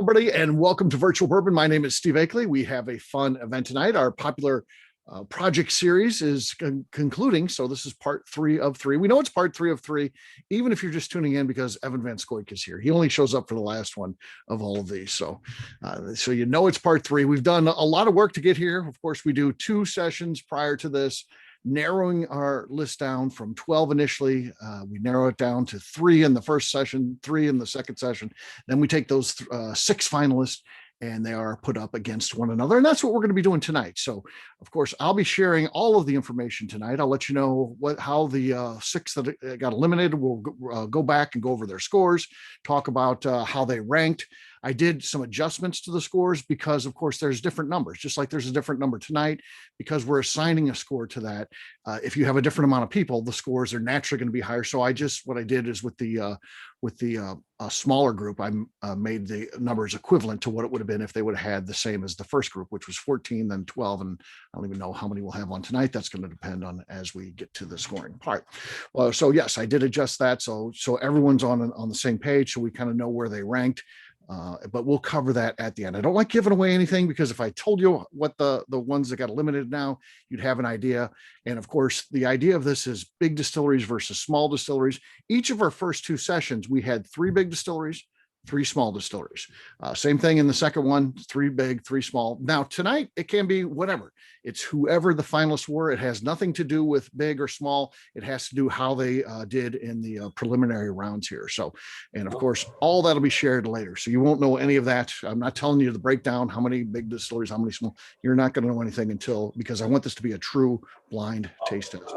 Everybody, and welcome to Virtual Bourbon. My name is Steve Akeley. We have a fun event tonight. Our popular project series is concluding, so this is part 3 of 3. We know it's part 3 of 3, even if you're just tuning in because Evan Van Scoik is here. He only shows up for the last one of all of these, so you know it's part 3. We've done a lot of work to get here. Of course, we do 2 sessions prior to this, narrowing our list down from 12 initially. We narrow it down to 3 in the first session, 3 in the second session. Then we take those 6 finalists and they are put up against one another. And that's what we're going to be doing tonight. So, of course, I'll be sharing all of the information tonight. I'll let you know how the 6 that got eliminated will go back and go over their scores, talk about how they ranked. I did some adjustments to the scores because, of course, there's different numbers, just like there's a different number tonight, because we're assigning a score to that. If you have a different amount of people, the scores are naturally going to be higher. So what I did is with the smaller group, I made the numbers equivalent to what it would have been if they would have had the same as the first group, which was 14, then 12. And I don't even know how many we'll have on tonight. That's going to depend on as we get to the scoring part. So yes, I did adjust that. So everyone's on the same page. So we kind of know where they ranked. But we'll cover that at the end. I don't like giving away anything because if I told you what the ones that got eliminated now, you'd have an idea. And of course, the idea of this is big distilleries versus small distilleries. Each of our first 2 sessions, we had 3 big distilleries, 3 small distilleries. Same thing in the second one, 3 big, 3 small. Now tonight, it can be whatever. It's whoever the finalists were. It has nothing to do with big or small. It has to do how they did in the preliminary rounds here. So, and of course, all that'll be shared later. So you won't know any of that. I'm not telling you the breakdown, how many big distilleries, how many small. You're not going to know anything because I want this to be a true blind taste test.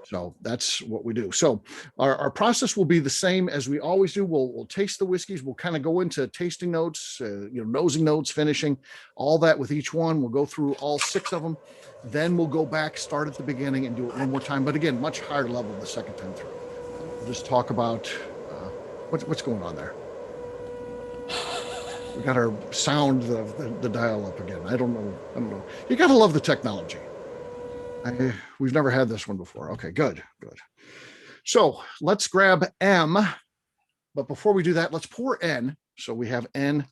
So that's what we do. So our process will be the same as we always do. We'll taste the whiskeys. We'll kind of go into tasting notes, nosing notes, finishing, all that with each one. We'll go through all 6 of them. Then we'll go back, start at the beginning and do it one more time. But again, much higher level the second time through. We'll just talk about what's going on there. We got our sound, the dial up again. I don't know. You got to love the technology. We've never had this one before. Okay, good. So let's grab M, but before we do that, let's pour N. So we have N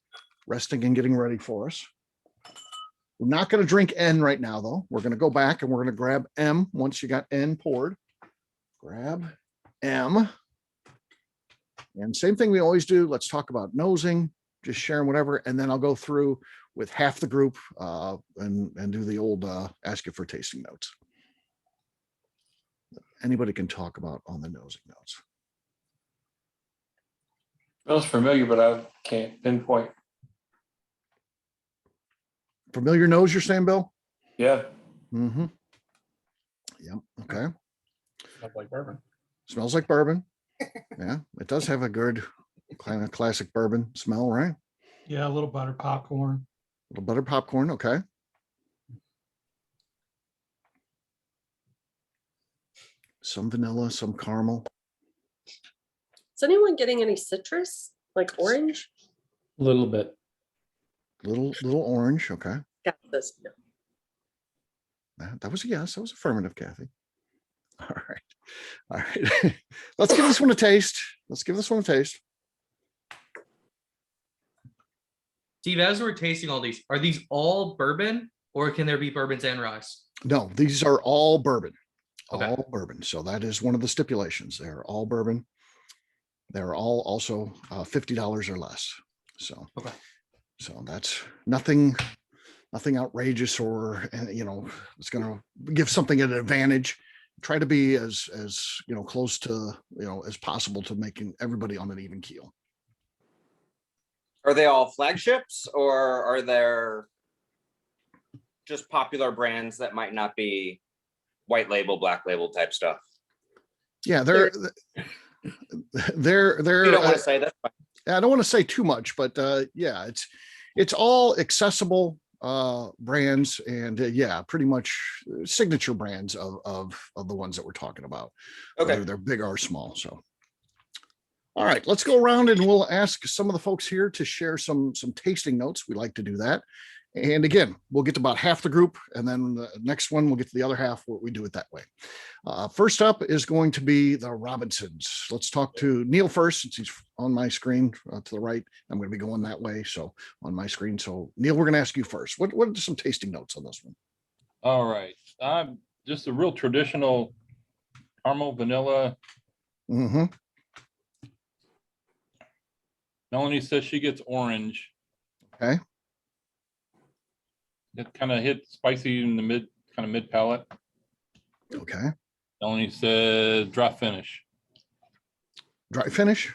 resting and getting ready for us. We're not going to drink N right now, though. We're going to go back and we're going to grab M once you got N poured. Grab M. And same thing we always do. Let's talk about nosing, just sharing whatever, and then I'll go through with half the group and do the old ask you for tasting notes. Anybody can talk about on the nosing notes. Smells familiar, but I can't pinpoint. Familiar nose, you're saying, Bill? Yeah. Mm-hmm. Yep. Okay. Smells like bourbon. Smells like bourbon. Yeah, it does have a good kind of classic bourbon smell, right? Yeah, a little butter popcorn. A little butter popcorn. Okay. Some vanilla, some caramel. Is anyone getting any citrus, like orange? A little bit. Little orange. Okay. Got this. No. That was a yes. That was affirmative, Kathy. All right. Let's give this one a taste. Steve, as we're tasting all these, are these all bourbon or can there be bourbons and rye? No, these are all bourbon. Okay. All bourbon. So that is one of the stipulations. They're all bourbon. They're all also $50 or less. So, okay. So that's nothing outrageous or, it's going to give something an advantage. Try to be as close to, as possible to making everybody on an even keel. Are they all flagships or are there just popular brands that might not be white label, black label type stuff? Yeah, they're You don't want to say that. I don't want to say too much, but yeah, it's all accessible brands and pretty much signature brands of the ones that we're talking about. Okay. Whether they're big or small. So all right, let's go around and we'll ask some of the folks here to share some tasting notes. We like to do that. And again, we'll get to about half the group, and then the next one, we'll get to the other half where we do it that way. First up is going to be the Robinsons. Let's talk to Neil first, since he's on my screen to the right. I'm going to be going that way, so on my screen. So Neil, we're going to ask you first. What are some tasting notes on this one? All right. Just a real traditional caramel vanilla. Mm-hmm. Melanie says she gets orange. Okay. It kind of hit spicy in the mid palate. Okay. Melanie says dry finish. Dry finish.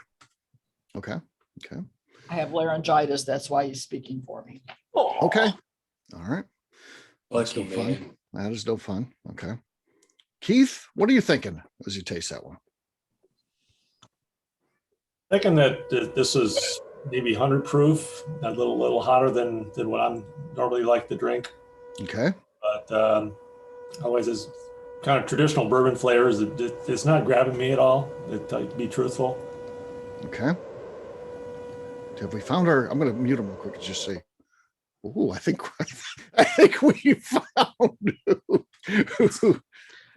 Okay. Okay. I have laryngitis. That's why he's speaking for me. Okay. All right. Lucky no fun. man. That is no fun. Okay. Keith, what are you thinking as you taste that one? Thinking that this is maybe 100 proof, a little hotter than what I'm normally like to drink. Okay. But otherwise, it's kind of traditional bourbon flavors. It's not grabbing me at all. To be truthful. Okay. Have we found our? I'm going to mute him real quick and just say, "Oh, I think we found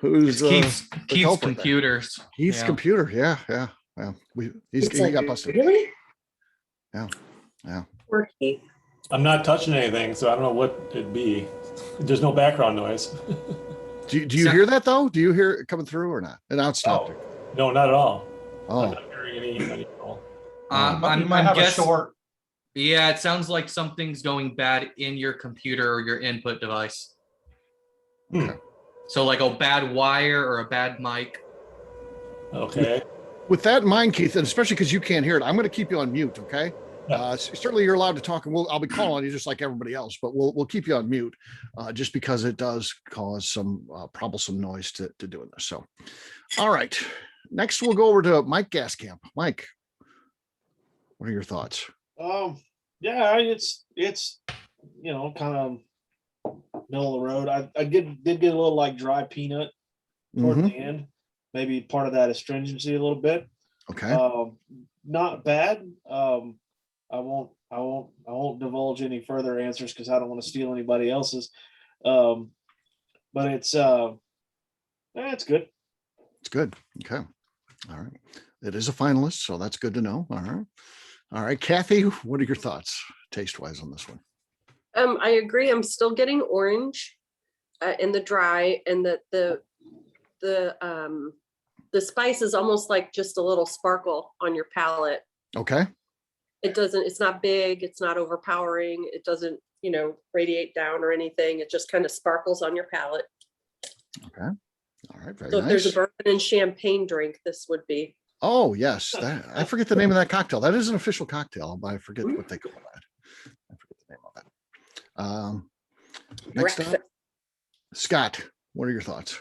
who's Keith's culprit there. computers. Keith's Yeah. computer." Yeah. He It's got like, busted. really? Yeah. Poor Keith. I'm not touching anything, so I don't know what it'd be. There's no background noise. Do you hear that though? Do you hear it coming through or not? And now it stopped. No, not at all. I'm Oh, not hearing any. I'm might have a guessing. short. Yeah, it sounds like something's going bad in your computer or your input device. Hmm. So like a bad wire or a bad mic. Okay. with that in mind, Keith, and especially because you can't hear it, I'm going to keep you on mute. Okay. Yeah. Certainly you're allowed to talk, and I'll be calling on you just like everybody else, but we'll keep you on mute just because it does cause some troublesome noise to doing this. So, all right, next we'll go over to Mike Gaskamp. Mike, what are your thoughts? Yeah, it's kind of middle of the road. I did get a little like dry peanut toward Mhm. the end. Maybe part of that astringency a little bit. Okay. Not bad. I won't divulge any further answers because I don't want to steal anybody else's. But it's it's good. It's good. Okay. All right. It is a finalist, so that's good to know. All right. All right, Kathy, what are your thoughts taste-wise on this one? I agree. I'm still getting orange in the dry, and the spice is almost like just a little sparkle on your palate. Okay. It's not big, it's not overpowering, it doesn't, radiate down or anything. It just kind of sparkles on your palate. Okay. All right. Very So if there's a nice. bourbon and champagne drink, this would be. Oh, yes. I forget the name of that cocktail. That is an official cocktail, but I forget what they call that. I forget the name of that. Next up, Breakfast. Scott, what are your thoughts?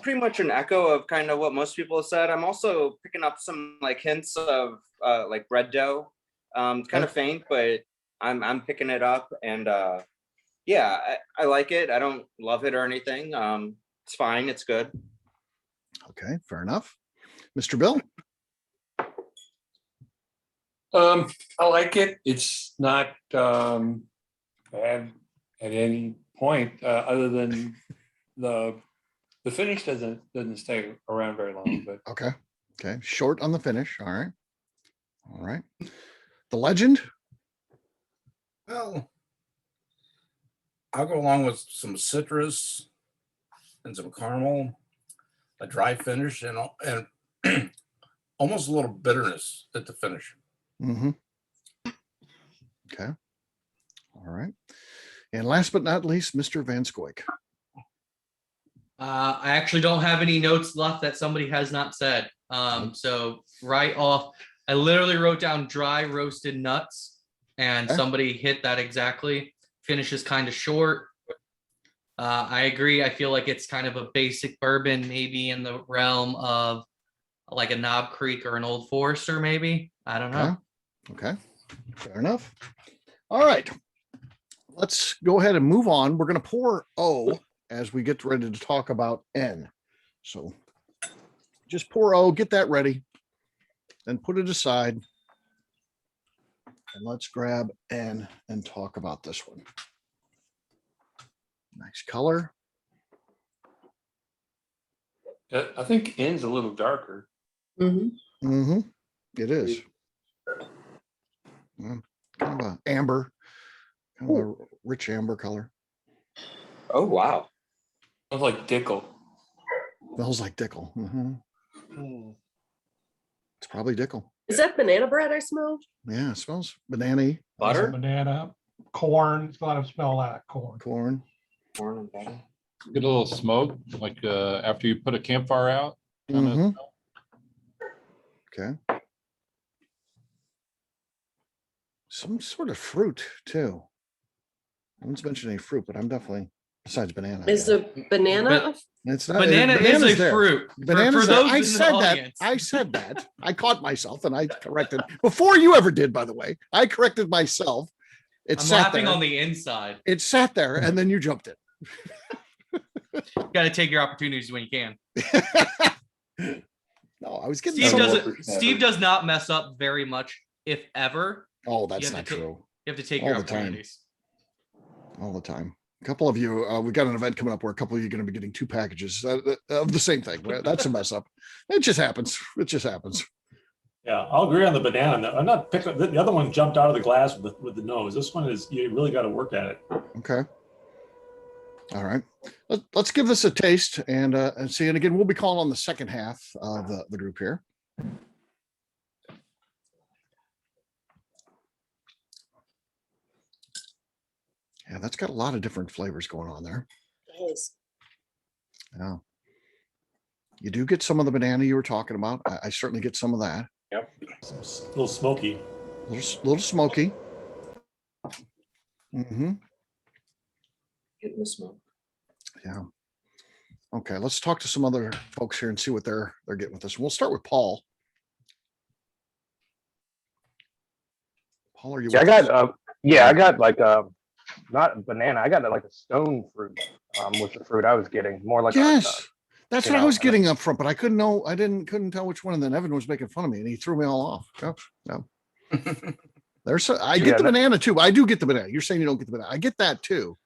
Pretty much an echo of kind of what most people have said. I'm also picking up some like hints of like bread dough. It's kind of faint, but I'm picking it up, and yeah, I like it. I don't love it or anything. It's fine. It's good. Okay, fair enough. Mr. Bill? I like it. It's not bad at any point, other than the finish doesn't stay around very long. But Okay. Okay. Short on the finish. All right. All right. The legend? Well, I'll go along with some citrus and some caramel, a dry finish, and almost a little bitterness at the finish. Mm-hmm. Okay. All right. And last but not least, Mr. Van Scoik. I actually don't have any notes left that somebody has not said. So right off, I literally wrote down dry roasted nuts, and Okay. somebody hit that exactly. Finish is kind of short. I agree. I feel like it's kind of a basic bourbon, maybe in the realm of like a Knob Creek or an Old Forester, maybe. I don't know. Okay. Fair enough. All right. Let's go ahead and move on. We're going to pour O as we get ready to talk about N. So just pour O, get that ready, and put it aside. And let's grab and talk about this one. Nice color. I think N's a little darker. Mm-hmm. It is. Kind of a amber, kind of a rich amber color. Oh, wow. Smells like Dickel. Smells like Dickel. It's probably Dickel. Is that banana bread I smell? Yeah, it smells banana-y. Butter? Banana, corn. It's a lot of smell that corn. Corn. Corn and butter. Get a little smoke, like after you put a campfire out. kinda Mhm. smell. Okay. Some sort of fruit too. No one's mentioned any fruit, but I'm definitely, besides banana. Is yeah. the banana? It's not, Banana is banana's a there. fruit. Bananas for there. those I in the said that. audience. I said that. I caught myself and I corrected before you ever did, by the way. I corrected myself. It I'm sat laughing there. on the inside. It sat there and then you jumped it. Got to take your opportunities when you can. No, I was getting Steve some- doesn't. Steve does not mess up very much, if ever. Oh, that's have not to take- true. You have to take All your the time. opportunities. All the time. A couple of you, we've got an event coming up where a couple of you are going to be getting 2 packages of the same thing. That's a mess up. It just happens. It just happens. Yeah, I'll agree on the banana. I'm not picking, the other one jumped out of the glass with the nose. This one is, you really got to work at it. Okay. All right. Let's give this a taste and see. And again, we'll be calling on the second half of the group here. Yeah, that's got a lot of different flavors going on there. Yeah. You do get some of the banana you were talking about. I certainly get some of that. Yep. A little smoky. Little smoky. Mm-hmm. Getting the smoke. Yeah. Okay, let's talk to some other folks here and see what they're getting with this. We'll start with Paul. Paul, are you? Yeah, I with us? got I got like not banana. I got like a stone fruit with the fruit I was getting. More like Yes, that's you what I know, was and getting up front, but I couldn't know. I couldn't tell which one. And then Evan was making fun of me, and he threw me all off. No. I get Yeah, the banana too. I do get the banana. You're saying you don't get the banana. I get that too,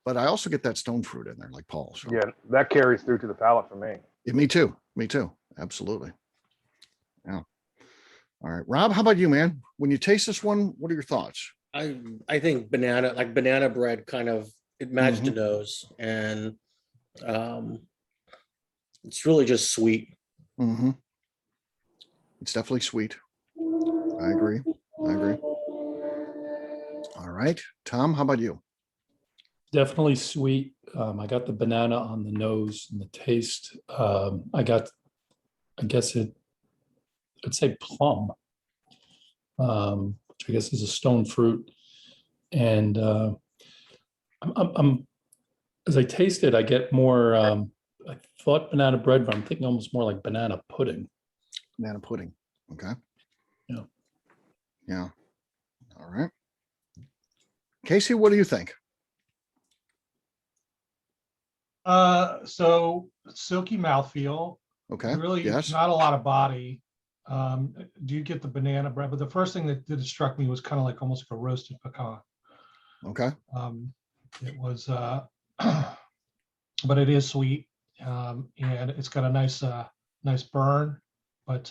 but I also get that stone fruit in there, like Paul. So. yeah, that carries through to the palate for me. Yeah, me too. Me too. Absolutely. Yeah. All right, Rob. How about you, man? When you taste this one, what are your thoughts? I think banana bread kind of it matched the nose, and it's really just sweet. Mm-hmm. It's definitely sweet. I agree. All right, Tom. How about you? Definitely sweet. I got the banana on the nose and the taste. I'd say plum, which I guess is a stone fruit. And I'm as I taste it, I get more. I thought banana bread, but I'm thinking almost more like banana pudding. Banana pudding. Okay. Yeah. Yeah. All right. Casey, what do you think? So silky mouthfeel. Okay. Really, Yes. not a lot of body. Do you get the banana bread? But the first thing that struck me was kind of like almost like a roasted pecan. Okay. It was, but it is sweet, and it's got a nice burn, but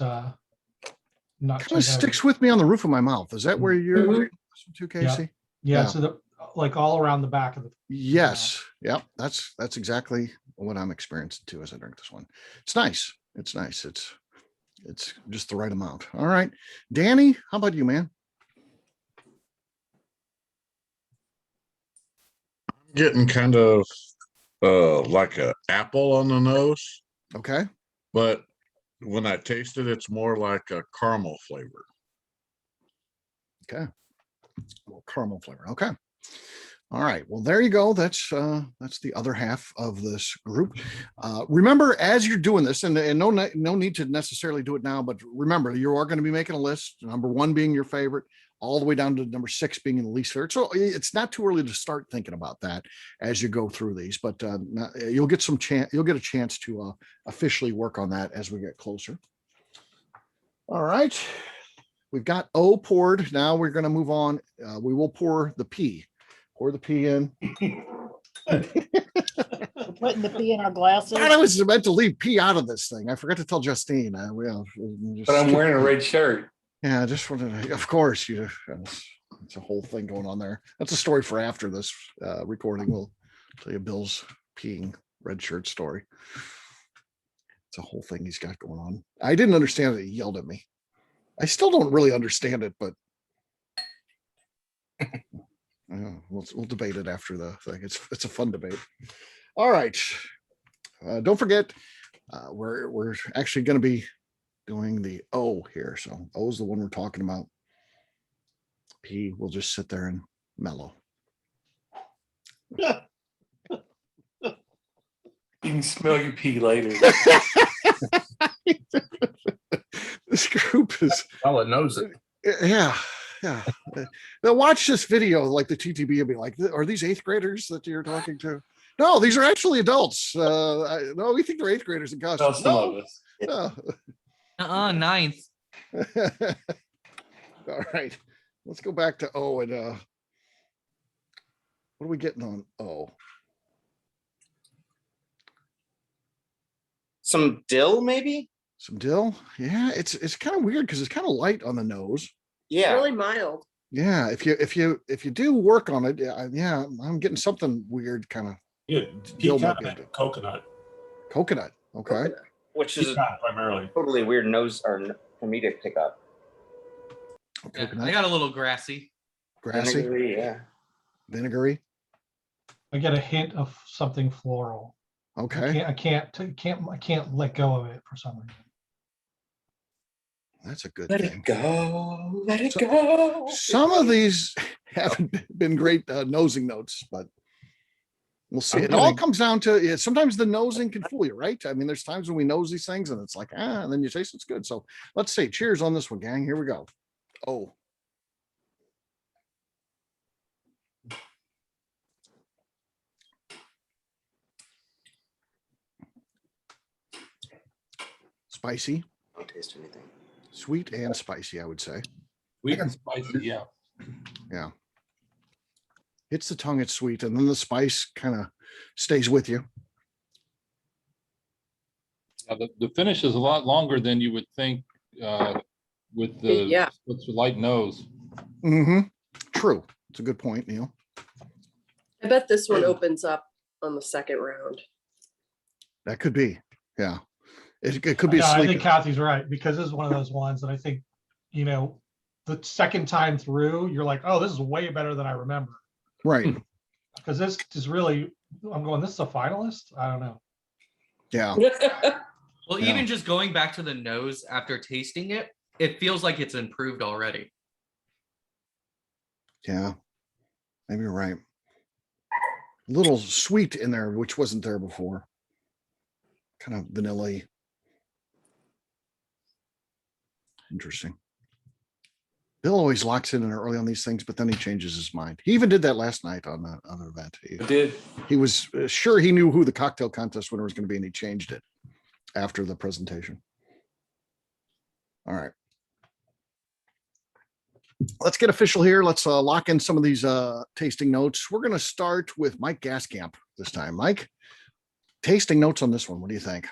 not Kind of sticks with me on the roof of my mouth. Is that where you're to, Casey? Yeah. So like all around the back of the. Yes. Yep. That's exactly what I'm experiencing too as I drink this one. It's nice. It's nice. It's just the right amount. All right. Danny, how about you, man? Getting kind of like a apple on the nose, Okay. but when I taste it, it's more like a caramel flavor. Okay. Well, caramel flavor. Okay. All right. Well, there you go. That's the other half of this group. Remember, as you're doing this, and no need to necessarily do it now, but remember, you are going to be making a list. Number 1 being your favorite, all the way down to number 6 being in the least favorite. So it's not too early to start thinking about that as you go through these, but you'll get a chance to officially work on that as we get closer. All right. we've got O poured. Now we're going to move on. We will pour the P. Pour the P in. We're putting the pea in our glasses. I was meant to leave P out of this thing. I forgot to tell Justine. But I'm wearing a red shirt. Yeah, I just wanted to, of course, it's a whole thing going on there. That's a story for after this recording. We'll tell you Bill's peeing red shirt story. It's a whole thing he's got going on. I didn't understand it. He yelled at me. I still don't really understand it, but we'll debate it after the thing. It's a fun debate. All right. Don't forget, we're actually going to be doing the O here. So O is the one we're talking about. P will just sit there and mellow. You can smell your pee later. This group is. Well, it knows it. Yeah. They'll watch this video like the TTB and be like, are these 8th graders that you're talking to? No, these are actually adults. No, we think they're 8th graders in costume. Some of us. No. Ninth. All right. Let's go back to O and what are we getting on O? Some dill, maybe? Some dill. Yeah, it's kind of weird because it's kind of light on the nose. Yeah. Really mild. Yeah, if you do work on it, yeah, I'm getting something weird kind of. Yeah, dill might pecan be and coconut. Coconut. Okay. Which is Pecan primarily. totally weird nose or for me to pick up. Yeah, Coconut. I got a little grassy. Grassy. Vinegary, yeah. Vinegary. I get a hint of something floral. Okay. I can't let go of it for some reason. That's a good Let thing. it go. Let it go. Some of these haven't been great nosing notes, but we'll see. It all comes down to sometimes the nosing can fool you, right? I mean, there's times when we nose these things and it's like, and then you taste it's good. So let's say cheers on this one, gang. Here we go. Oh. Spicy. I don't taste anything. Sweet and spicy, I would say. Sweet and spicy, yeah. Yeah. Hits the tongue, it's sweet, and then the spice kind of stays with you. The finish is a lot longer than you would think with the light nose. Mm-hmm. True. It's a good point, Neil. I bet this one opens up on the second round. That could be. Yeah. It could be. Yeah, I think Kathy's right, because this is one of those ones that I think, the second time through, you're like, oh, this is way better than I remember. Right. Because this is really, I'm going, this is a finalist? I don't know. Yeah. Well, even just going back to the nose after tasting it, it feels like it's improved already. Yeah. Maybe you're right. A little sweet in there, which wasn't there before. Kind of vanilla-y. Interesting. Bill always locks in early on these things, but then he changes his mind. He even did that last night on the other event. He was sure he knew who the cocktail contest winner was going to be, and he changed it after the presentation. All right. Let's get official here. Let's lock in some of these tasting notes. We're going to start with Mike Gaskamp this time. Mike, tasting notes on this one. What do you think?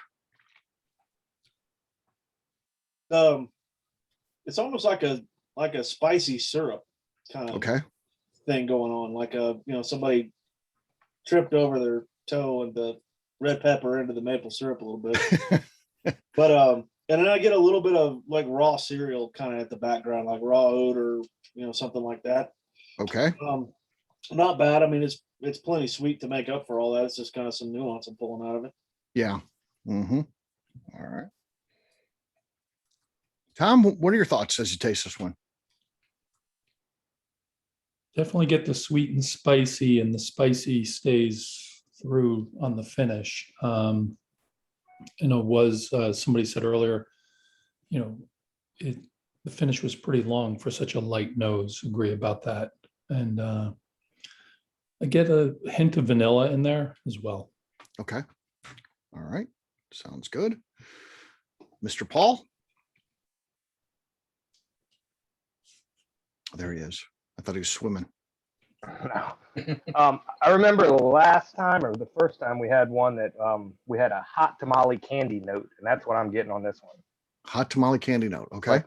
It's almost like a spicy syrup kind of thing going on. Like somebody tripped over their toe and the red pepper into the maple syrup a little bit. But and then I get a little bit of like raw cereal kind of at the background, like raw oat or something like that. Okay. Not bad. I mean, it's plenty sweet to make up for all that. It's just kind of some nuance I'm pulling out of it. Yeah. Mm-hmm. All right. Tom, what are your thoughts as you taste this one? Definitely get the sweet and spicy, and the spicy stays through on the finish. Was somebody said earlier, the finish was pretty long for such a light nose. Agree about that. And I get a hint of vanilla in there as well. Okay. All right. Sounds good. Mr. Paul? There he is. I thought he was swimming. No. I remember the last time or the first time we had one that we had a hot tamale candy note, and that's what I'm getting on this one. Hot tamale candy note. Okay.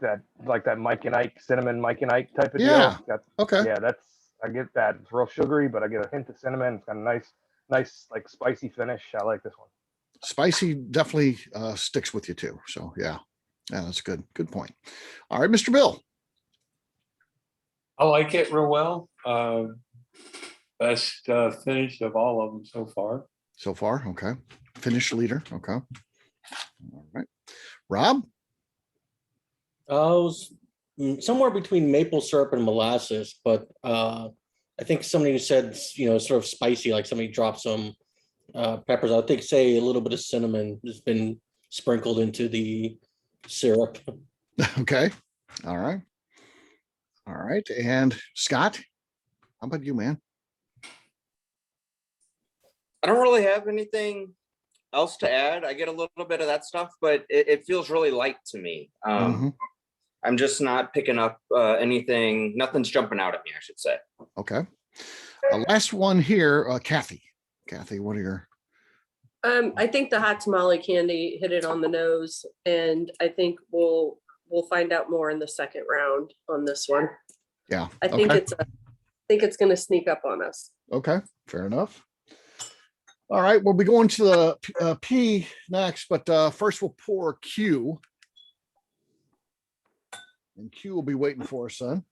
Like that Mike and Ike cinnamon Mike and Ike type of Yeah. deal. Okay. Yeah, I get that. It's real sugary, but I get a hint of cinnamon. It's got a nice like spicy finish. I like this one. Spicy definitely sticks with you too. So yeah, that's good. Good point. All right, Mr. Bill. I like it real well. Best finish of all of them so far. So far, okay. Finish leader, okay. All right, Rob. I was somewhere between maple syrup and molasses, but I think somebody said, sort of spicy, like somebody dropped some peppers. I think say a little bit of cinnamon has been sprinkled into the syrup. Okay. All right. All right. And Scott, how about you, man? I don't really have anything else to add. I get a little bit of that stuff, but it feels really light to me. I'm just not picking up anything. Nothing's jumping out at me, I should say. Okay. Last one here, Kathy. Kathy, what are your? I think the hot tamale candy hit it on the nose, and I think we'll find out more in the second round on this one. Yeah. I think it's going to sneak up on us. Okay, fair enough. All right, we'll be going to the P next, but first we'll pour Q. And Q will be waiting for us, son.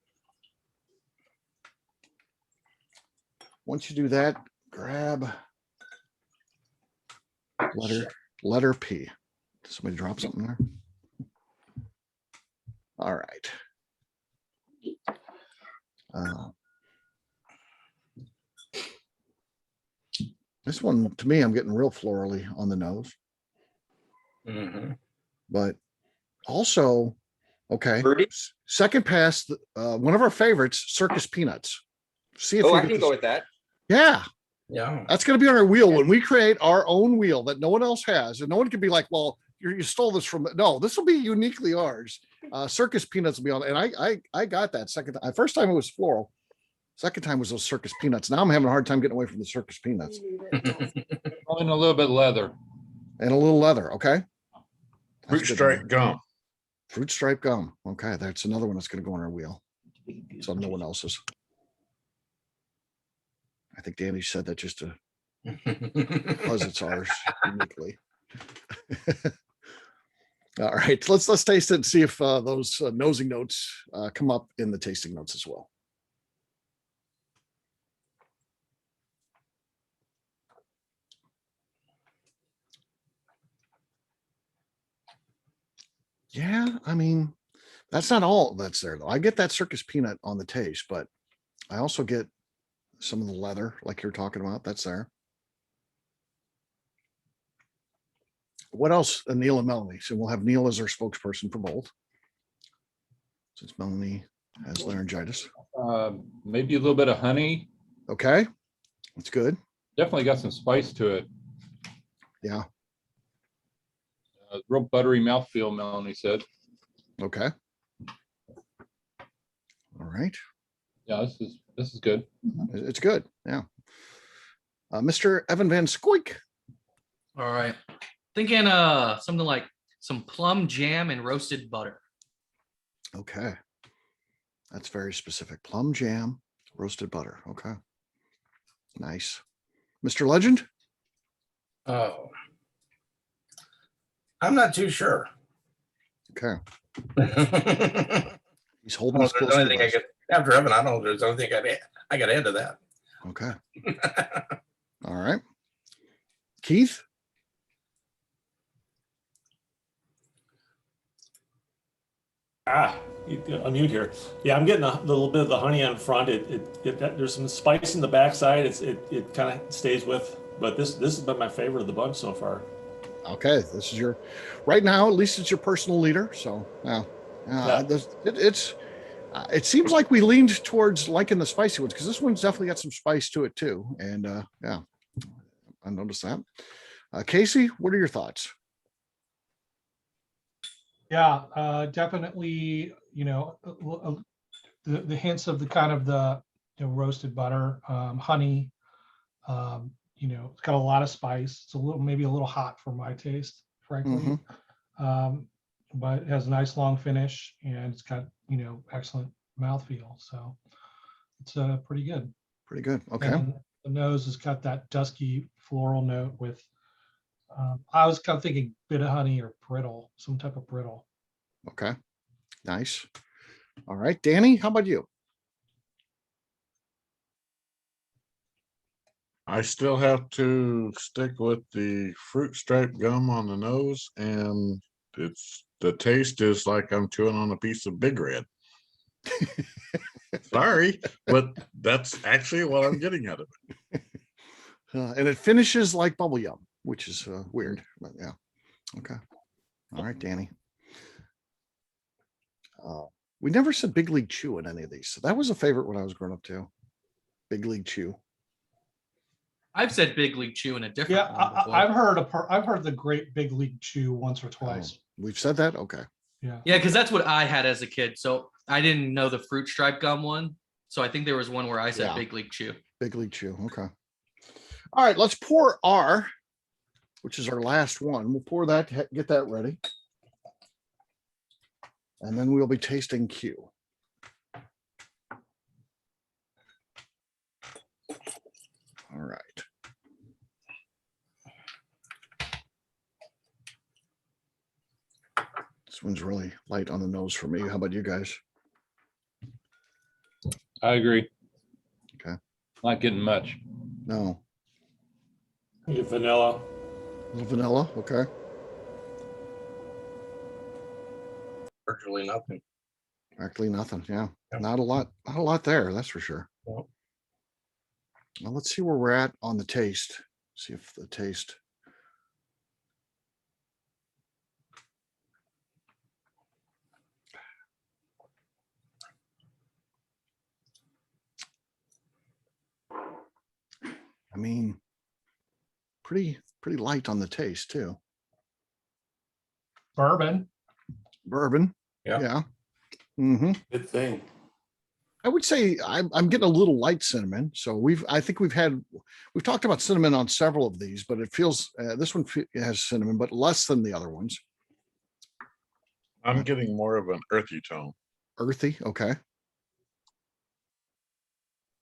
Once you do that, grab letter P. Did somebody drop something there? All right. This one, to me, I'm getting real florally on the nose. But also, okay. Second pass, one of our favorites, Circus Peanuts. See if I can go with that. Yeah. Yeah. That's going to be on our wheel when we create our own wheel that no one else has. And no one can be like, well, you stole this from, no, this will be uniquely ours. Circus Peanuts will be on. And I got that second time. First time it was floral. Second time was those Circus Peanuts. Now I'm having a hard time getting away from the Circus Peanuts. And a little bit leather. And a little leather. Okay. Fruit stripe gum. Fruit stripe gum. Okay. That's another one that's going to go on our wheel. So no one else's. I think Danny said that just to because it's ours uniquely. All right, let's taste it and see if those nosing notes come up in the tasting notes as well. Yeah, I mean, that's not all that's there though. I get that circus peanut on the taste, but I also get some of the leather like you're talking about. That's there. What else? Neil and Melanie. So we'll have Neil as our spokesperson for both. Since Melanie has laryngitis. Maybe a little bit of honey. Okay. That's good. Definitely got some spice to it. Yeah. Real buttery mouthfeel, Melanie said. Okay. All right. Yeah, this is good. It's good. Yeah. Mr. Evan Van Scoik. All right. Thinking something like some plum jam and roasted butter. Okay. That's very specific. Plum jam, roasted butter. Okay. Nice. Mr. Legend? Oh. I'm not too sure. Okay. He's holding us close. After Evan, I don't know if there's anything I got to add to that. Okay. All right. Keith? Unmute here. Yeah, I'm getting a little bit of the honey on front. There's some spice in the backside. It kind of stays with, but this has been my favorite of the bunch so far. Okay, this is your right now. At least it's your personal leader. So it seems like we leaned towards liking the spicy ones because this one's definitely got some spice to it too. And yeah, I noticed that. Casey, what are your thoughts? Yeah, definitely, the hints of the kind of the roasted butter, honey. It's got a lot of spice. It's maybe a little hot for my taste, frankly. But it has a nice long finish, and it's got excellent mouthfeel. So it's pretty good. Pretty good. Okay. And the nose has got that dusky floral note with. I was kind of thinking bit of honey or brittle, some type of brittle. Okay. Nice. All right, Danny, how about you? I still have to stick with the fruit stripe gum on the nose, and the taste is like I'm chewing on a piece of Big Red. Sorry, but that's actually what I'm getting out of it. And it finishes like bubble yum, which is weird, but yeah. Okay. All right, Danny. We never said Big League Chew in any of these. So that was a favorite when I was growing up too. Big League Chew. I've said Big League Chew in a different Yeah, one before. I've heard the Great Big League Chew once or twice. We've said that? Okay. Yeah. Yeah, because that's what I had as a kid. So I didn't know the fruit stripe gum one. So I think there was one where I said Big League Chew. Big League Chew. Okay. All right, let's pour our, which is our last one. We'll pour that, get that ready. And then we'll be tasting Q. All right. This one's really light on the nose for me. How about you guys? I agree. Okay. Not getting much. No. Vanilla. A little vanilla. Okay. Virtually nothing. Practically nothing. Yeah. Not a lot there. That's for sure. Yep. Well, let's see where we're at on the taste. See if the taste. I mean, pretty light on the taste too. Bourbon. Yeah. Mm-hmm. Good thing. I would say I'm getting a little light cinnamon. So I think we've talked about cinnamon on several of these, but it feels this one has cinnamon, but less than the other ones. I'm getting more of an earthy tone. Earthy. Okay.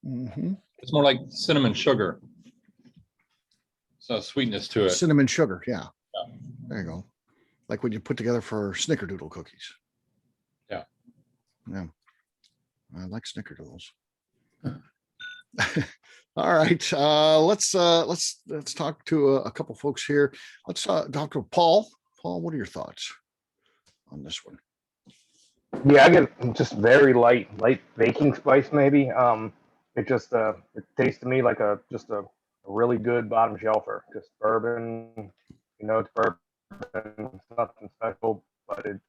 It's more like cinnamon sugar. So sweetness to it. Cinnamon sugar. Yeah. There you go. Like when you put together for snickerdoodle cookies. Yeah. Yeah. I like snickerdoodles. All right. Let's talk to a couple folks here. Let's talk to Paul. Paul, what are your thoughts on this one? Yeah, I get just very light baking spice maybe. It just it tastes to me like just a really good bottom shelfer. Just bourbon, it's bourbon. It's nothing special, but it's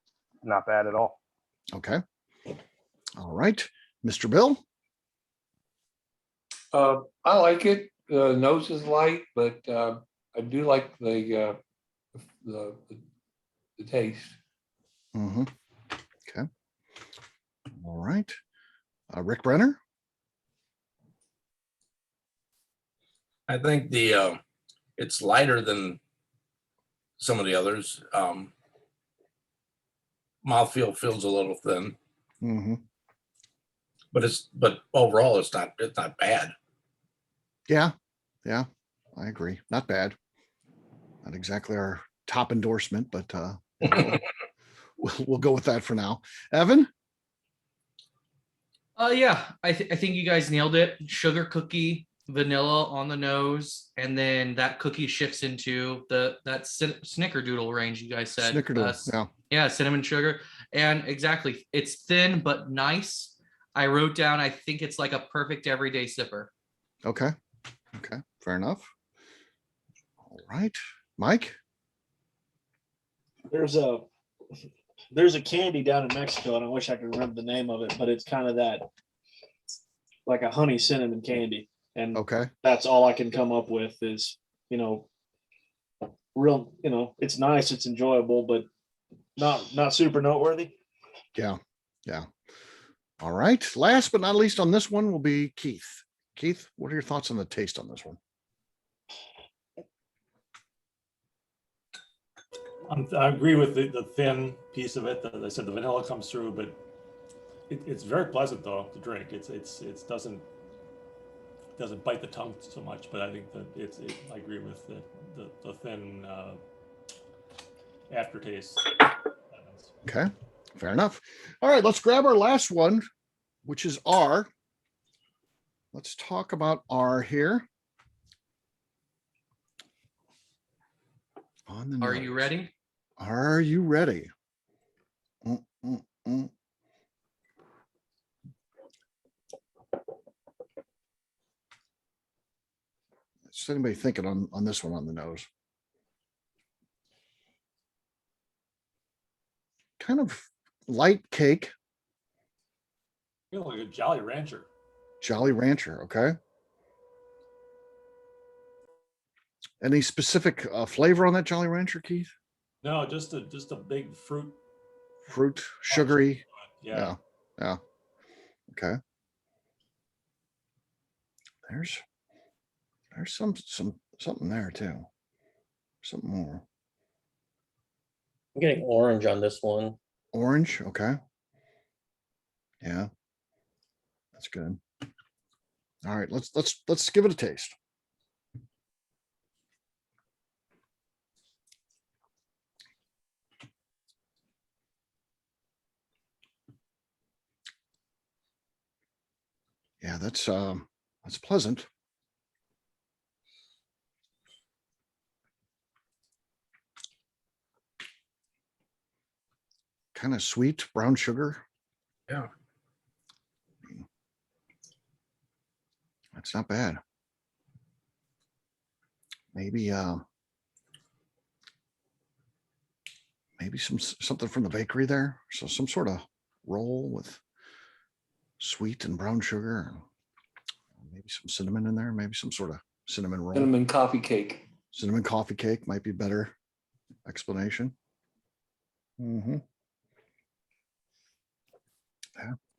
not bad at all. Okay. All right. Mr. Bill? I like it. The nose is light, but I do like the taste. Mm-hmm. Okay. All right. Rick Brenner? I think it's lighter than some of the others. Mouthfeel feels a little thin. Mm-hmm. But overall it's not bad. Yeah, I agree. Not bad. Not exactly our top endorsement, but we'll go with that for now. Evan? Yeah, I think you guys nailed it. Sugar cookie, vanilla on the nose, and then that cookie shifts into that snickerdoodle range you guys said. Snickerdoodle, yeah, cinnamon sugar, and exactly, it's thin but nice. I wrote down, I think it's like a perfect everyday sipper. Okay, fair enough. All right, Mike? There's a candy down in Mexico, and I wish I could remember the name of it, but it's kind of that like a honey cinnamon candy. And that's all I can come up with is, real, it's nice, it's enjoyable, but not super noteworthy. Yeah. All right. Last but not least on this one will be Keith. Keith, what are your thoughts on the taste on this one? I agree with the thin piece of it. As I said, the vanilla comes through, but it's very pleasant though to drink. It doesn't bite the tongue so much, but I think that I agree with the thin aftertaste. Okay, fair enough. All right, let's grab our last one, which is R. Let's talk about R here. On the Are nose. you ready? Are you ready? What's anybody thinking on this one on the nose? Kind of light cake. Feel like a Jolly Rancher. Jolly Rancher, okay. Any specific flavor on that Jolly Rancher, Keith? No, just a big fruit. Fruit, sugary. Yeah. Yeah. Okay. There's something there too. Something more. I'm getting orange on this one. Orange, okay. Yeah. That's good. All right, let's give it a taste. Yeah, that's pleasant. Kind of sweet, brown sugar. Yeah. That's not bad. Maybe something from the bakery there. So some sort of roll with sweet and brown sugar, and maybe some cinnamon in there. Maybe some sort of cinnamon roll. Cinnamon coffee cake. Cinnamon coffee cake might be better explanation. Yeah,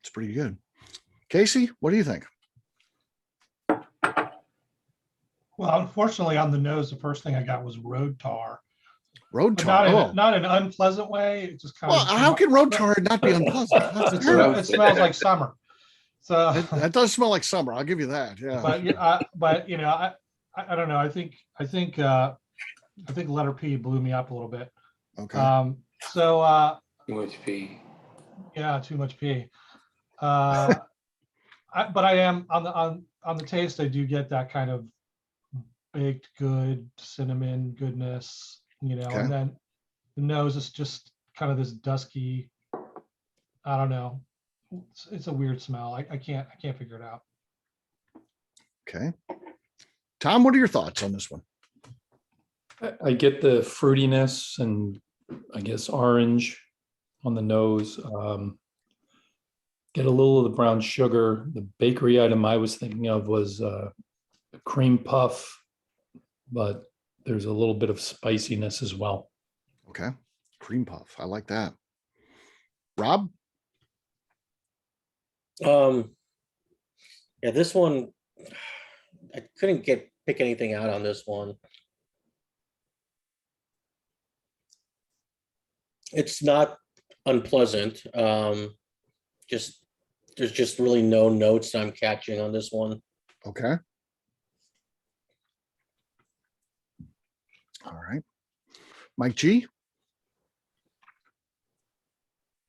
it's pretty good. Casey, what do you think? Well, unfortunately, on the nose, the first thing I got was road tar. Road But tar. not in an unpleasant way. It just kind Well, of. how can road tar not be unpleasant? It smells like summer. So that does smell like summer. I'll give you that. Yeah. But you know, I don't know. I think letter P blew me up a little bit. Okay. Too much P. Yeah, too much P. But I am on the taste. I do get that kind of baked good cinnamon goodness, you know, Okay. and then the nose is just kind of this dusky. I don't know. It's a weird smell. I can't figure it out. Okay. Tom, what are your thoughts on this one? I get the fruitiness and I guess orange on the nose. Get a little of the brown sugar. The bakery item I was thinking of was a cream puff, but there's a little bit of spiciness as well. Okay. Cream puff. I like that. Rob? Yeah, this one, I couldn't pick anything out on this one. It's not unpleasant. There's just really no notes I'm catching on this one. Okay. All right. Mike G?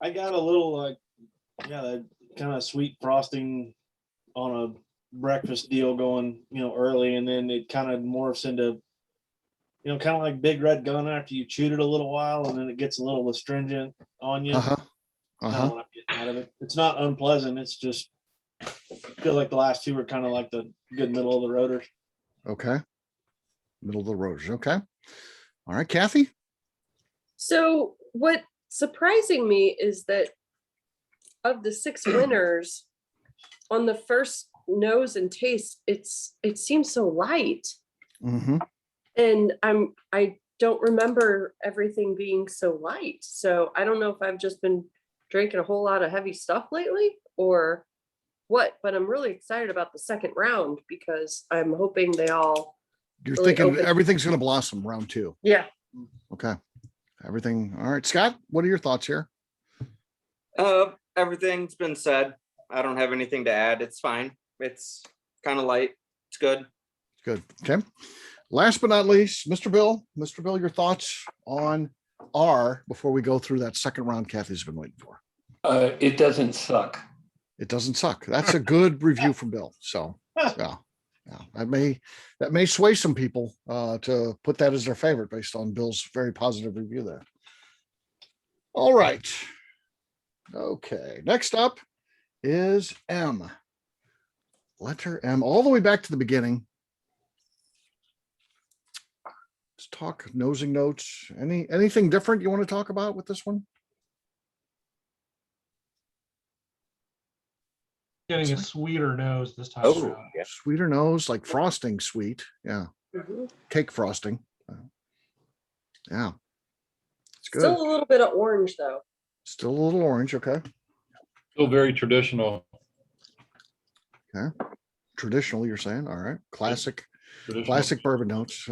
I got a little that kind of sweet frosting on a breakfast deal going, early, and then it kind of morphs into, kind of like Big Red Gun after you chewed it a little while, and then it gets a little astringent on you. Kind of what I'm getting out of it. It's not unpleasant. It's just I feel like the last two are kind of like the good middle of the roaders. Okay. Middle of the roaders. Okay. All right, Kathy? So what's surprising me is that of the 6 winners, on the first nose and taste, it seems so light. Mm-hmm. And I don't remember everything being so light. So I don't know if I've just been drinking a whole lot of heavy stuff lately or what, but I'm really excited about the second round because I'm hoping they all You're really thinking open. everything's going to blossom round 2. Yeah. Okay. Everything. All right. Scott, what are your thoughts here? Everything's been said. I don't have anything to add. It's fine. It's kind of light. It's good. Good. Okay. Last but not least, Mr. Bill. Mr. Bill, your thoughts on R before we go through that second round Kathy's been waiting for. It doesn't suck. It doesn't suck. That's a good review from Bill. So yeah. That may sway some people to put that as their favorite based on Bill's very positive review there. All right. Okay. Next up is M. Letter M, all the way back to the beginning. Let's talk nosing notes. Anything different you want to talk about with this one? Getting a sweeter nose this time Oh, around. yeah. Sweeter nose, like frosting sweet. Yeah. Mhm. Cake frosting. Yeah. It's good. Still a little bit of orange though. Still a little orange. Okay. Still very traditional. Okay. Traditional, you're saying? All right. Classic traditional. bourbon notes.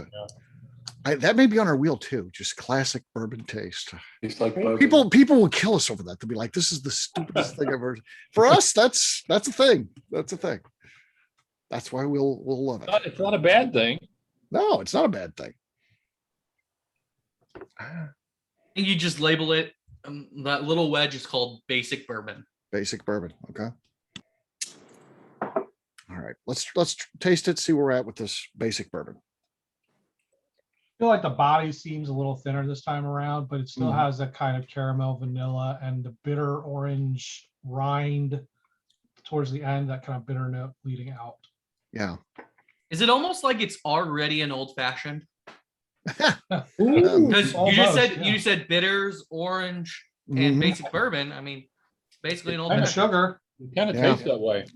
That may be on our wheel too. Just classic bourbon taste. It's like bourbon. People will kill us over that. They'll be like, "This is the stupidest thing I've ever." For us, that's a thing. That's a thing. That's why we'll love it. It's not a bad thing. No, it's not a bad thing. And you just label it. That little wedge is called basic bourbon. Basic bourbon. Okay. All right. Let's taste it. See where we're at with this basic bourbon. I feel like the body seems a little thinner this time around, but it still has that kind of caramel, vanilla, and the bitter orange rind towards the end, that kind of bitter note leading out. Yeah. Is it almost like it's already an old fashioned? Ooh, Because you almost, just said bitters, orange, and Mhm. basic bourbon. I mean, basically an old and fashioned. sugar. It kind of Yeah. tastes that way.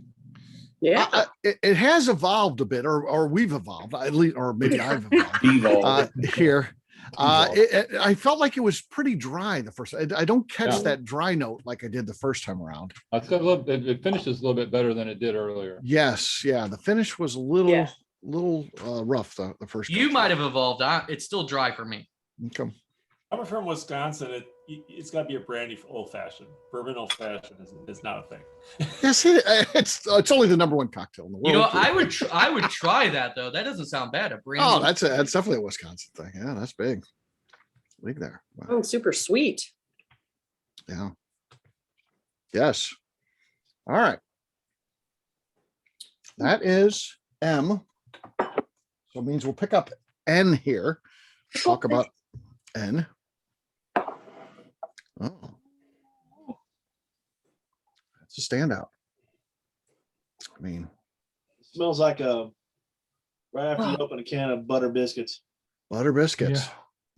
Yeah. It has evolved a bit, or we've evolved at least, or maybe I've evolved Evolved. here. I felt like it was pretty dry the first. I don't catch Yeah. that dry note like I did the first time around. It's got a little, it finishes a little bit better than it did earlier. Yes, yeah. The finish was a little Yeah. rough the first. You go might through. have evolved. It's still dry for me. Okay. Coming from Wisconsin, it's got to be a brandy old fashioned. Bourbon old fashioned is not a thing. Yes, it's only the number one cocktail in the world. You know, I would try that though. That doesn't sound bad. A brand Oh, new- that's definitely a Wisconsin thing. Yeah, that's big. Big there. Wow. Oh, super sweet. Yeah. Yes. All right. That is M. So it means we'll pick up N here. Talk about N. Oh. That's a standout. I mean, Smells like right after you open a can of butter biscuits. butter biscuits.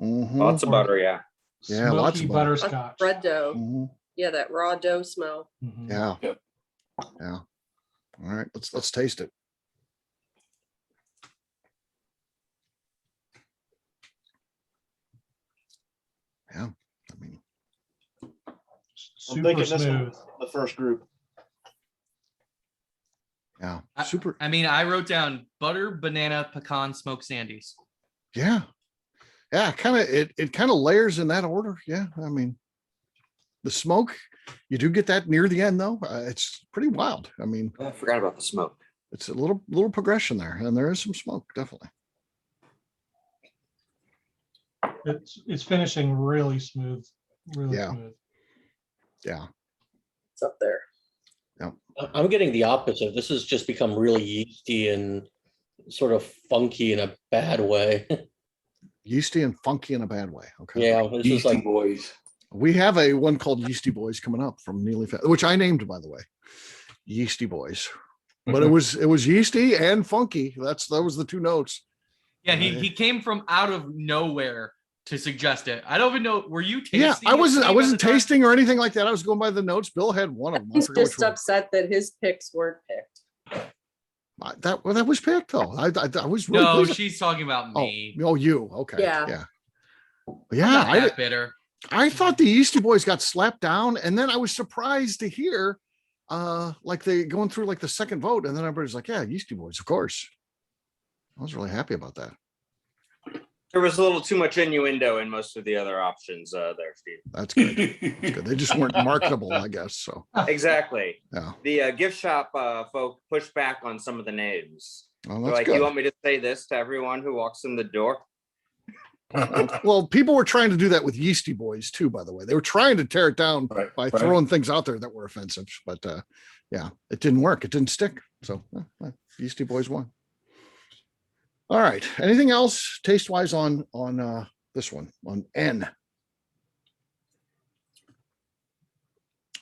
Mhm. Lots of butter, yeah. Yeah, lots Smoky of butter. butterscotch. Bread dough. Mhm. Yeah, that raw dough smell. Mhm. Yeah. Yep. Yeah. All right, let's taste it. Yeah, I mean, I'm Super thinking this smooth. one, the first group. yeah, I- super. I mean, I wrote down butter, banana, pecan, smoked sandies. Yeah, yeah, it kind of layers in that order. Yeah, I mean, the smoke, you do get that near the end though. It's pretty wild. I mean, I forgot about the smoke. it's a little progression there, and there is some smoke definitely. It's finishing really smooth. Really Yeah. smooth. Yeah, It's up there. I'm getting the opposite. This has just become really yeasty and sort of funky in a bad way. yeasty and funky in a bad way. Okay. Yeah, this is Yeasty like boys. We have a one called Yeasty Boys coming up from Neely, which I named, by the way, Yeasty Boys. But it was yeasty and funky. That was the two notes. Yeah, he came from out of nowhere to suggest it. I don't even know. Were you tasting? Yeah, I it, Steve, at wasn't the time? tasting or anything like that. I was going by the notes. Bill had one of them. I He's forget which just one. upset that his picks weren't picked. That was picked though. I was really No, pleased. she's talking about me. Oh, you okay? Yeah. Yeah. I'm Yeah, not I that bitter. I thought the Yeasty Boys got slapped down, and then I was surprised to hear like they going through like the second vote, and then everybody's like, yeah, Yeasty Boys, of course. I was really happy about that. There was a little too much innuendo in most of the other options there, Steve. That's good. That's good. They just weren't marketable, I guess. So exactly. Yeah. The gift shop folk pushed back on some of the names. Well, They're that's like, good. you want me to say this to everyone who walks in the door? Well, people were trying to do that with Yeasty Boys too, by the way. They were trying to tear it down by throwing things out there that were offensive, but yeah, it didn't work. It didn't stick. So Yeasty Boys won. All right. Anything else taste wise on this one on N?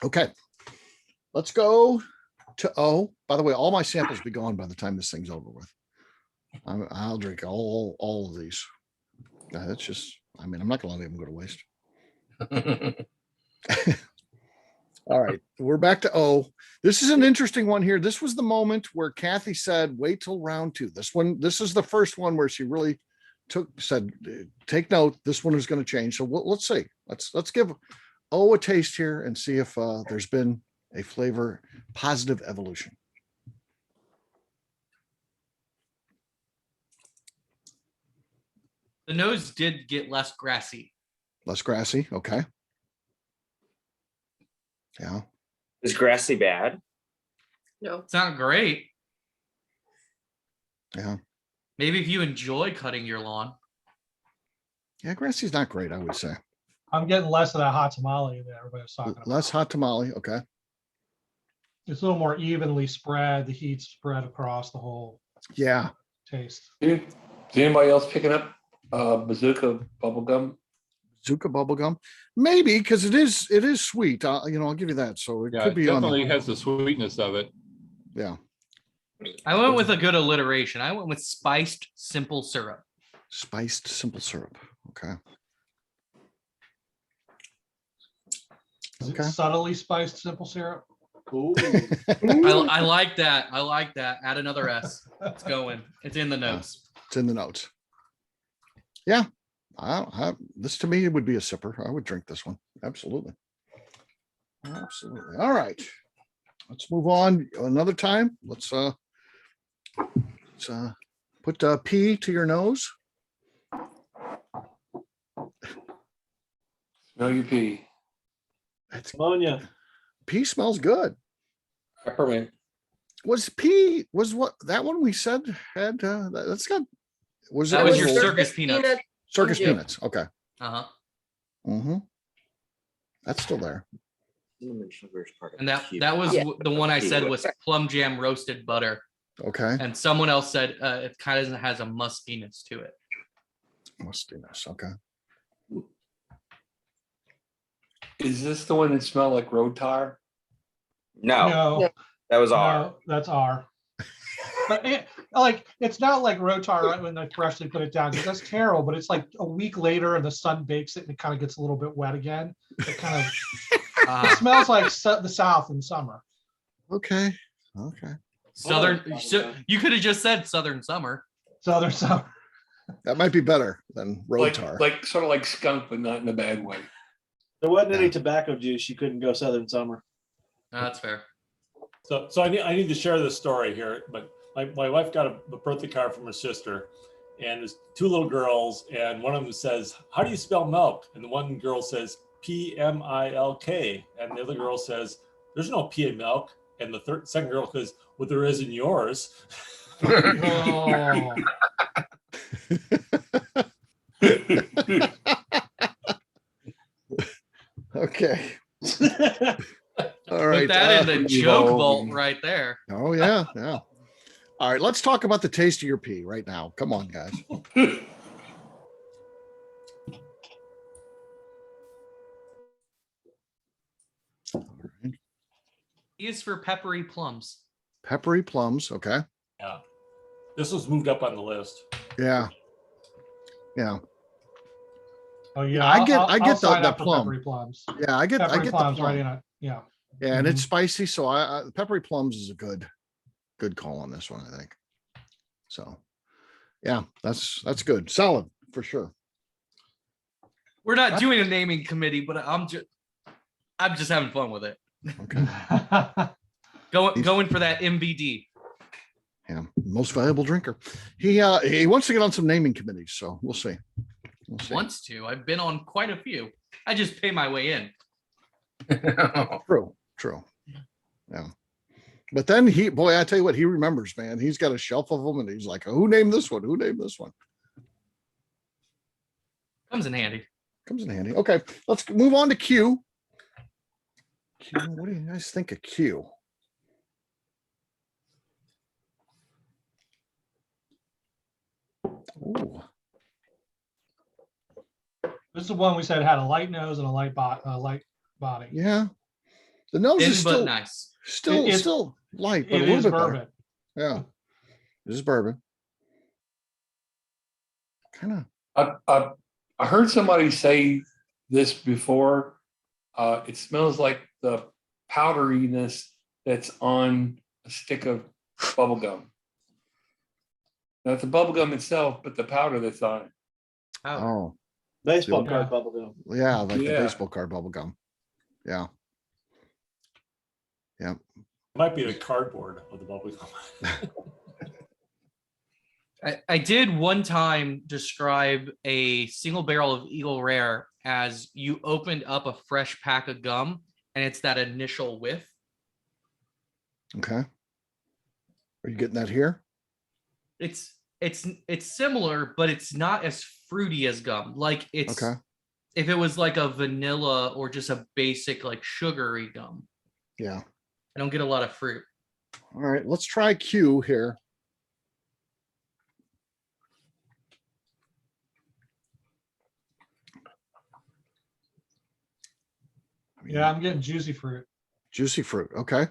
Okay. Let's go to O. By the way, all my samples be gone by the time this thing's over with. I'll drink all of these. That's just, I mean, I'm not gonna let them go to waste. All right, we're back to O. This is an interesting one here. This was the moment where Kathy said, wait till round two. This is the first one where she really said, take note, this one is going to change. So let's see. Let's give O a taste here and see if there's been a flavor positive evolution. The nose did get less grassy. Less grassy. Okay. Yeah. Is grassy bad? No. It's not great. Yeah. Maybe if you enjoy cutting your lawn. Yeah, grassy's not great, I would say. I'm getting less of that hot tamale that everybody was talking about. Less hot tamale. Okay. It's a little more evenly spread. The heat's spread across the whole taste. Is anybody else picking up bazooka bubblegum? Bazooka bubblegum? Maybe, because it is sweet. I'll give you that. So it could be definitely has the sweetness of it. Yeah. I went with a good alliteration. I went with spiced simple syrup. Spiced simple syrup. Okay. Is it subtly spiced simple syrup? Ooh. I like that. I like that. Add another S. It's going. It's in the notes. It's in the notes. Yeah. This to me would be a sipper. I would drink this one. Absolutely. Absolutely. All right. Let's move on another time. Let's put P to your nose. Smell your pee. That's ammonia. P smells good. Peppermint. Was what that one we said had that's got that was your circus peanuts. Circus peanuts. Okay. Uh-huh. Mm-hmm. That's still there. And that was the one I said was plum jam roasted butter. Okay. And someone else said it kind of has a mustiness to it. Mustiness. Okay. Is this the one that smelled like road tar? No. That was R. No, that's R. But it's not like rotar right when they freshly put it down, because that's terrible. But it's like a week later and the sun bakes it and it kind of gets a little bit wet again. It kind of it smells like the South in summer. Okay. Okay. Southern. So you could have just said Southern summer. Southern summer. That might be better than road tar. Like sort of like skunk, but not in a bad way. There wasn't any tobacco juice. You couldn't go Southern summer. No, that's fair. So I need to share this story here, but my wife got a birthday card from her sister, and there's two little girls, and one of them says, "How do you spell milk?" And the one girl says P-M-I-L-K, and the other girl says, "There's no P in milk." And the second girl says, "Well, there is in yours." Oh. Okay. All right. Put that in the joke vault right there. Oh yeah, yeah. All right, let's talk about the taste of your pee right now. Come on, guys. E is for peppery plums. Peppery plums. Okay. Yeah. This was moved up on the list. Yeah. Yeah. Oh yeah. I get I'll sign the up for plum. peppery plums. Yeah, I get Peppery the plums plum. right in it. Yeah. Yeah, and it's spicy, so I peppery plums is a good call on this one, I think. So, yeah, that's good, solid for sure. We're not doing a naming committee, but I'm just having fun with it. Okay. Going for that MVD. Yeah, most valuable drinker. He wants to get on some naming committees, so we'll see. We'll see. Wants to. I've been on quite a few. I just pay my way in. True. Yeah. But then boy, I tell you what, he remembers, man. He's got a shelf of them and he's like, who named this one? Who named this one? Comes in handy. Okay, let's move on to Q. What do you guys think of Q? Ooh. This is the one we said had a light nose and a light body. Yeah. The nose Thin, is still but nice. Still light, but a It little is bit bourbon. better. Yeah. This is bourbon. Kind of. I heard somebody say this before. It smells like the powderiness that's on a stick of bubble gum. Not the bubble gum itself, but the powder that's on it. Oh. Baseball card bubble gum. Yeah, like the Yeah. baseball card bubble gum. Yeah. Yeah. It might be the cardboard of the bubble gum. I did one time describe a single barrel of Eagle Rare as you opened up a fresh pack of gum and it's that initial whiff. Okay. Are you getting that here? It's similar, but it's not as fruity as gum. Like it's Okay. if it was like a vanilla or just a basic like sugary gum. Yeah. I don't get a lot of fruit. All right, let's try Q here. Yeah, I'm getting juicy fruit. Juicy fruit. Okay.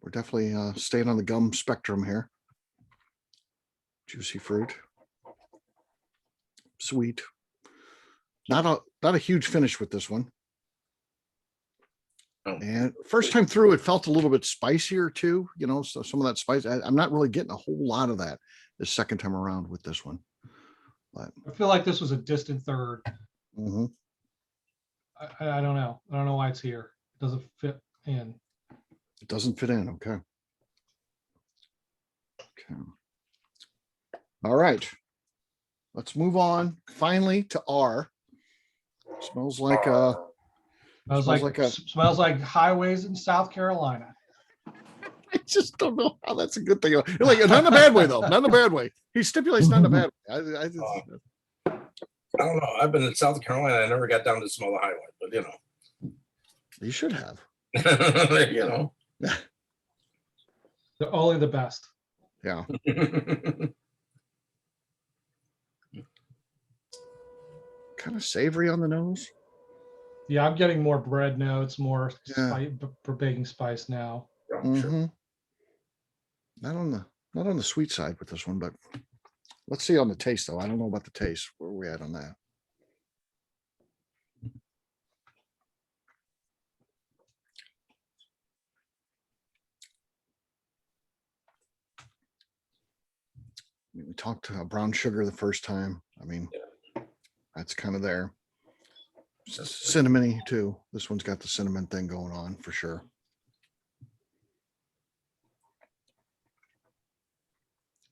We're definitely staying on the gum spectrum here. Juicy fruit. Sweet. Not a huge finish with this one. And first time through, it felt a little bit spicier too, so some of that spice. I'm not really getting a whole lot of that this second time around with this one. But I feel like this was a distant third. mhm. I don't know. I don't know why it's here. It doesn't fit in. It doesn't fit in. Okay. Okay. All right. Let's move on finally to R. Smells like Smells like highways in South Carolina. I just don't know how that's a good thing. Like, not in a bad way though. Not in a bad way. He stipulates not in a bad way. I don't know. I've been in South Carolina. I never got down to smell the highway, but you should have. They're only the best. Yeah. Kind of savory on the nose. Yeah, I'm getting more bread notes, more Yeah. baking spice now. Mhm. Not on the sweet side with this one, but let's see on the taste though. I don't know about the taste. Where are we at on that? We talked brown sugar the first time. I mean, that's kind of there. Cinnamony too. This one's got the cinnamon thing going on for sure.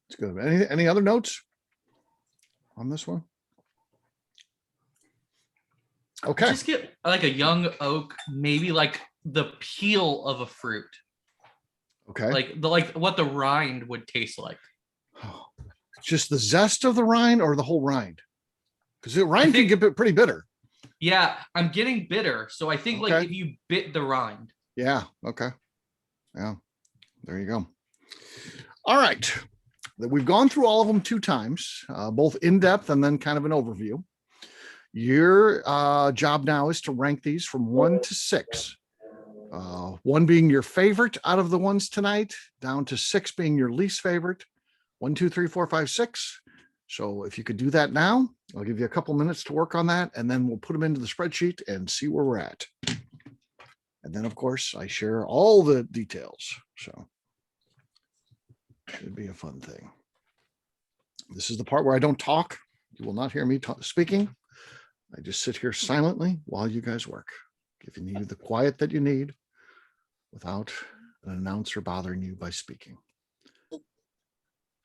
It's good. Any other notes on this one? Okay. Just get like a young oak, maybe like the peel of a fruit. Okay. Like what the rind would taste like. Just the zest of the rind or the whole rind? Because the rind can get pretty bitter. Yeah, I'm getting bitter. So I think Okay. like if you bit the rind. Yeah. Okay. Yeah. There you go. All right. We've gone through all of them 2 times, both in depth and then kind of an overview. Your job now is to rank these from 1 to 6. 1 being your favorite out of the ones tonight, down to 6 being your least favorite. 1, 2, 3, 4, 5, 6. So if you could do that now, I'll give you a couple minutes to work on that, and then we'll put them into the spreadsheet and see where we're at. And then, of course, I share all the details. So should be a fun thing. This is the part where I don't talk. You will not hear me speaking. I just sit here silently while you guys work, giving you the quiet that you need without an announcer bothering you by speaking.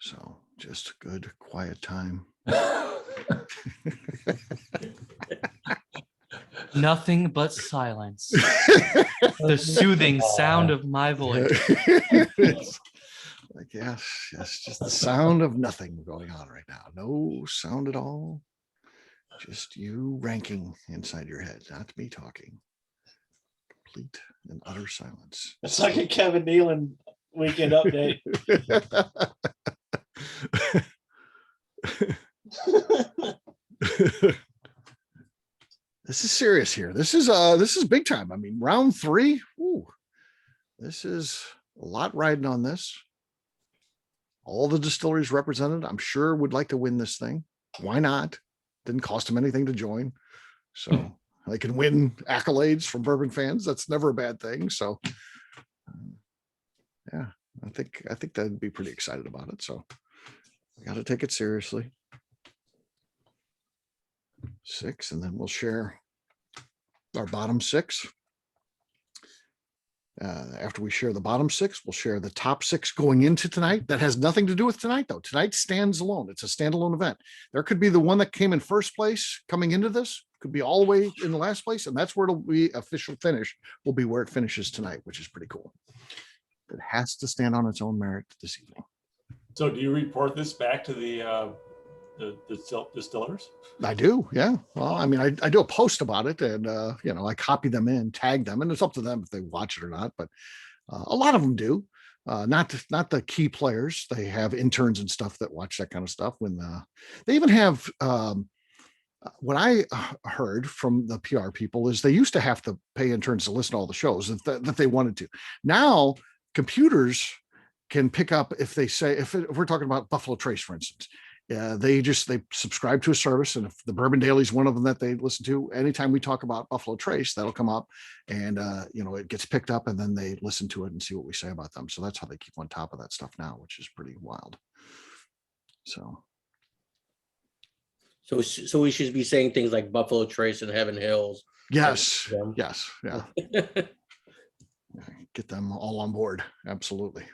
So just good, quiet time. Nothing but silence. The soothing sound of my voice. It's like, yes, just the sound of nothing going on right now. No sound at all. Just you ranking inside your head, not me talking. Complete and utter silence. It's like a Kevin Nealon weekend update. This is serious here. This is big time. I mean, round 3. Ooh, this is a lot riding on this. All the distilleries represented, I'm sure, would like to win this thing. Why not? Didn't cost them anything to join, so they can win accolades from bourbon fans. That's never a bad thing. So, yeah, I think that'd be pretty excited about it. So, I got to take it seriously. 6, and then we'll share our bottom 6. After we share the bottom 6, we'll share the top 6 going into tonight. That has nothing to do with tonight, though. Tonight stands alone. It's a standalone event. There could be the one that came in first place coming into this, could be all the way in the last place, and that's where it'll be official finish, will be where it finishes tonight, which is pretty cool. It has to stand on its own merit this evening. So do you report this back to the distillers? I do, yeah. Well, I mean, I do a post about it, and I copy them in, tag them, and it's up to them if they watch it or not. But a lot of them do. Not the key players. They have interns and stuff that watch that kind of stuff. When they even have, what I heard from the PR people is they used to have to pay interns to listen to all the shows that they wanted to. Now computers can pick up if they say if we're talking about Buffalo Trace, for instance. They subscribe to a service, and if the Bourbon Daily is one of them that they listen to, anytime we talk about Buffalo Trace, that'll come up, and it gets picked up, and then they listen to it and see what we say about them. So that's how they keep on top of that stuff now, which is pretty wild. So we should be saying things like Buffalo Trace and Heaven Hills. Yes, yeah. Get them all on board, absolutely.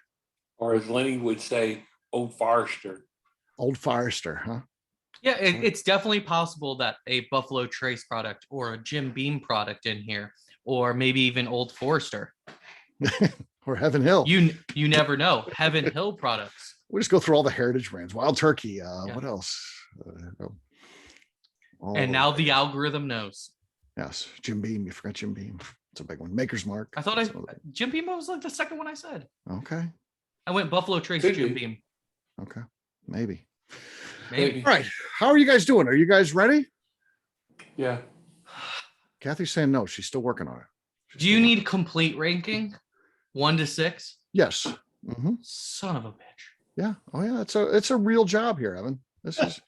Or as Lenny would say, Old Forester. Old Forester, huh? Yeah, it's definitely possible that a Buffalo Trace product or a Jim Beam product in here, or maybe even Old Forester. Or Heaven Hill. You never know. Heaven Hill products. We just go through all the heritage brands. Wild Turkey. What else? And now the algorithm knows. Yes, Jim Beam. You forgot Jim Beam. It's a big one. Maker's Mark. I thought Jim Beam was like the second one I said. Okay. I went Buffalo Trace Jim Beam. Okay. Maybe. All right. How are you guys doing? Are you guys ready? Yeah. Kathy's saying no. She's still working on it. Do you need complete ranking? 1 to 6? Yes. Son of a bitch. Yeah. Oh yeah. It's a real job here, Evan. This is.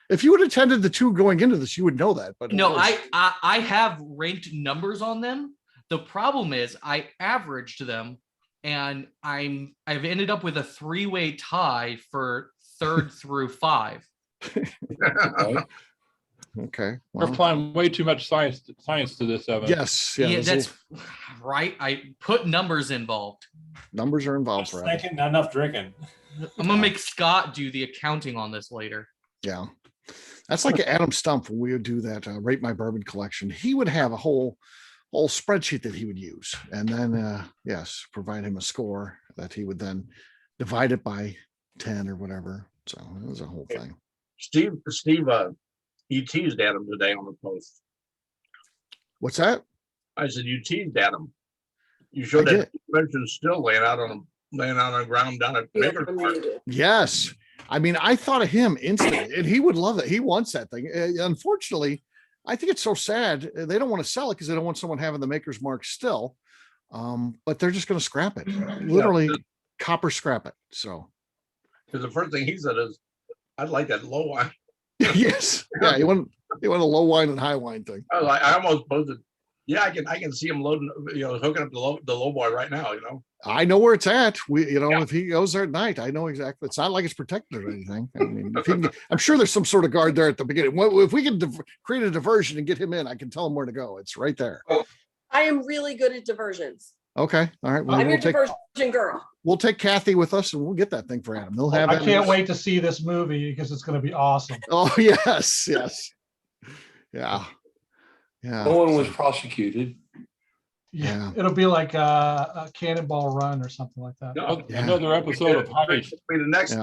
If you had attended the 2 going into this, you would know that. But no, I have ranked numbers on them. The problem is I averaged them, and I've ended up with a 3-way tie for 3rd through 5. Okay. We're applying way too much science to this, Evan. Yes. Yeah, that's right. I put numbers involved. Numbers are involved for Second, not enough drinking. I'm gonna make Scott do the accounting on this later. Yeah. That's like Adam Stumpf when we would do that Rate My Bourbon collection. He would have a whole spreadsheet that he would use, and then provide him a score that he would then divide it by 10 or whatever. So it was a whole thing. Steve, you teased Adam today on the post. What's that? I said you teased Adam. You showed that suspension still laying out on the ground down at Maker's Park. Yes. I mean, I thought of him instantly, and he would love it. He wants that thing. Unfortunately, I think it's so sad. They don't want to sell it because they don't want someone having the Maker's Mark still. But they're just going to scrap it. Literally, copper scrap it. So, because the first thing he said is, "I'd like that low wine." Yes. Yeah. You want a low wine and high wine thing. I almost posted Yeah, I can see him loading, hooking up the low boy right now, I know where it's at. If he goes there at night, I know exactly. It's not like it's protected or anything. I mean, if he can I'm sure there's some sort of guard there at the beginning. If we can create a diversion and get him in, I can tell him where to go. It's right there. I am really good at diversions. Okay. All right. I'm your diversion girl. We'll take Kathy with us and we'll get that thing for Adam. He'll have I that can't wait to see this movie because it's going to be awesome. Oh, yes. Yes. Yeah. Yeah. No one was prosecuted. Yeah. It'll be like a Cannonball Run or something like that. Another episode of Heist. The next,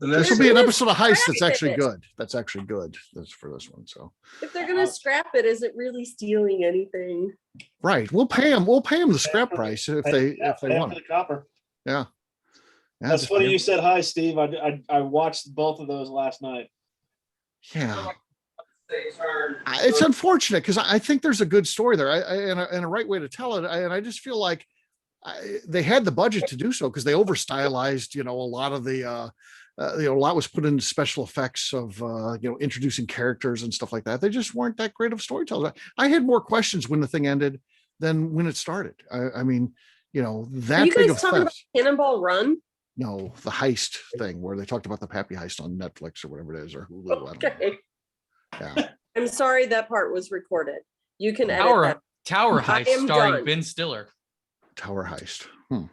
This will be an episode of Heist that's actually good. That's actually good. That's for this one. So if they're gonna scrap it, is it really stealing anything? right. We'll pay them the scrap price if they want the copper. Yeah. That's funny you said hi, Steve. I watched both of those last night. Yeah. It's unfortunate because I think there's a good story there and a right way to tell it. And I just feel like they had the budget to do so because they over stylized, a lot of the, a lot was put into special effects of, introducing characters and stuff like that. They just weren't that great of storytellers. I had more questions when the thing ended than when it started. I mean, that Are you big guys of talking about theft. Cannonball Run? No, the heist thing where they talked about the Pappy heist on Netflix or whatever it is, or Hulu. I don't know. Okay. Yeah. I'm sorry that part was recorded. You can edit that. Tower I Heist am starring done. Ben Stiller. Tower heist. All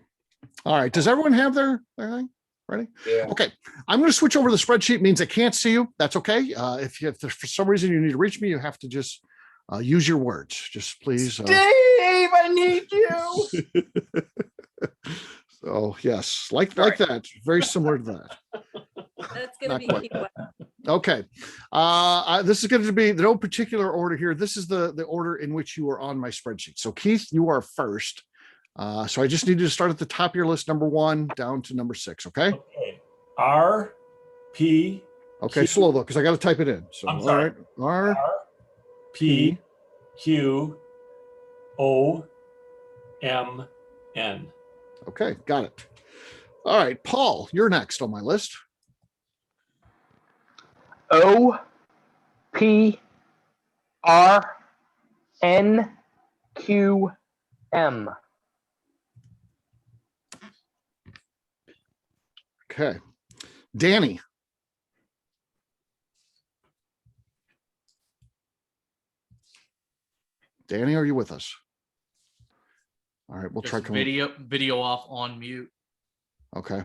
right. Does everyone have their thing ready? Yeah. Okay. I'm going to switch over the spreadsheet. Means I can't see you. That's okay. If for some reason you need to reach me, you have to just use your words. Just please. Steve, I need you. So yes, like that. Very similar to that. That's gonna Not be quite. Key West. Okay. This is going to be no particular order here. This is the order in which you are on my spreadsheet. So Keith, you are first. So I just need you to start at the top of your list, number 1 down to number 6. Okay. Okay. R P. Okay. Slow though, because I got to type it in. So I'm all sorry. right. R P Q O M N. Okay. Got it. All right. Paul, you're next on my list. O P R N Q M. Okay. Danny. Danny, are you with us? All right, we'll try Just coming. video off on mute. Okay.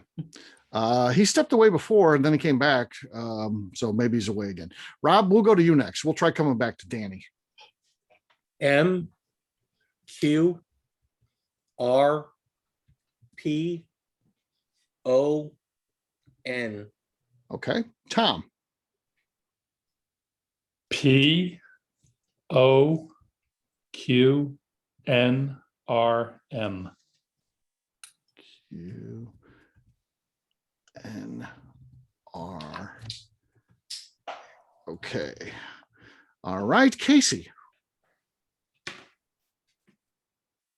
He stepped away before and then he came back. So maybe he's away again. Rob, we'll go to you next. We'll try coming back to Danny. M Q R P O N. Okay. Tom. P O Q N R M. Q N R. Okay. All right, Casey.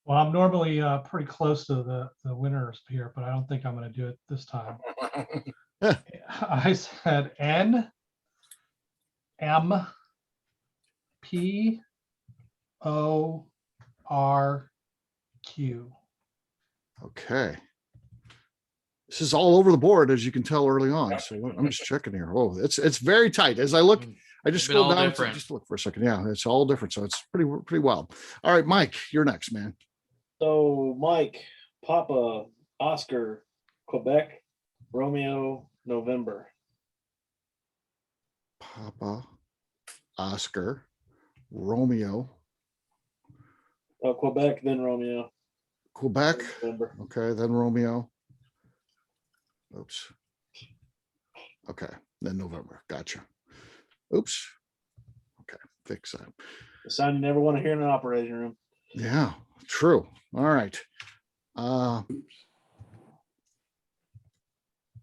Well, I'm normally pretty close to the winners here, but I don't think I'm going to do it this time. I said N M P O R Q. Okay. This is all over the board, as you can tell early on. So I'm just checking here. Oh, it's very tight. As I look, I just They've been scroll all down. different. Just look for a second. Yeah, it's all different. So it's pretty well. All right, Mike, you're next, man. So Mike, Papa, Oscar, Quebec, Romeo, November. Papa, Oscar, Romeo, Quebec, then Romeo. Quebec. November. Okay, then Romeo. Oops. Okay, then November. Gotcha. Oops. Okay, fix that. The sign you never want to hear in an operating room. Yeah, true. All right.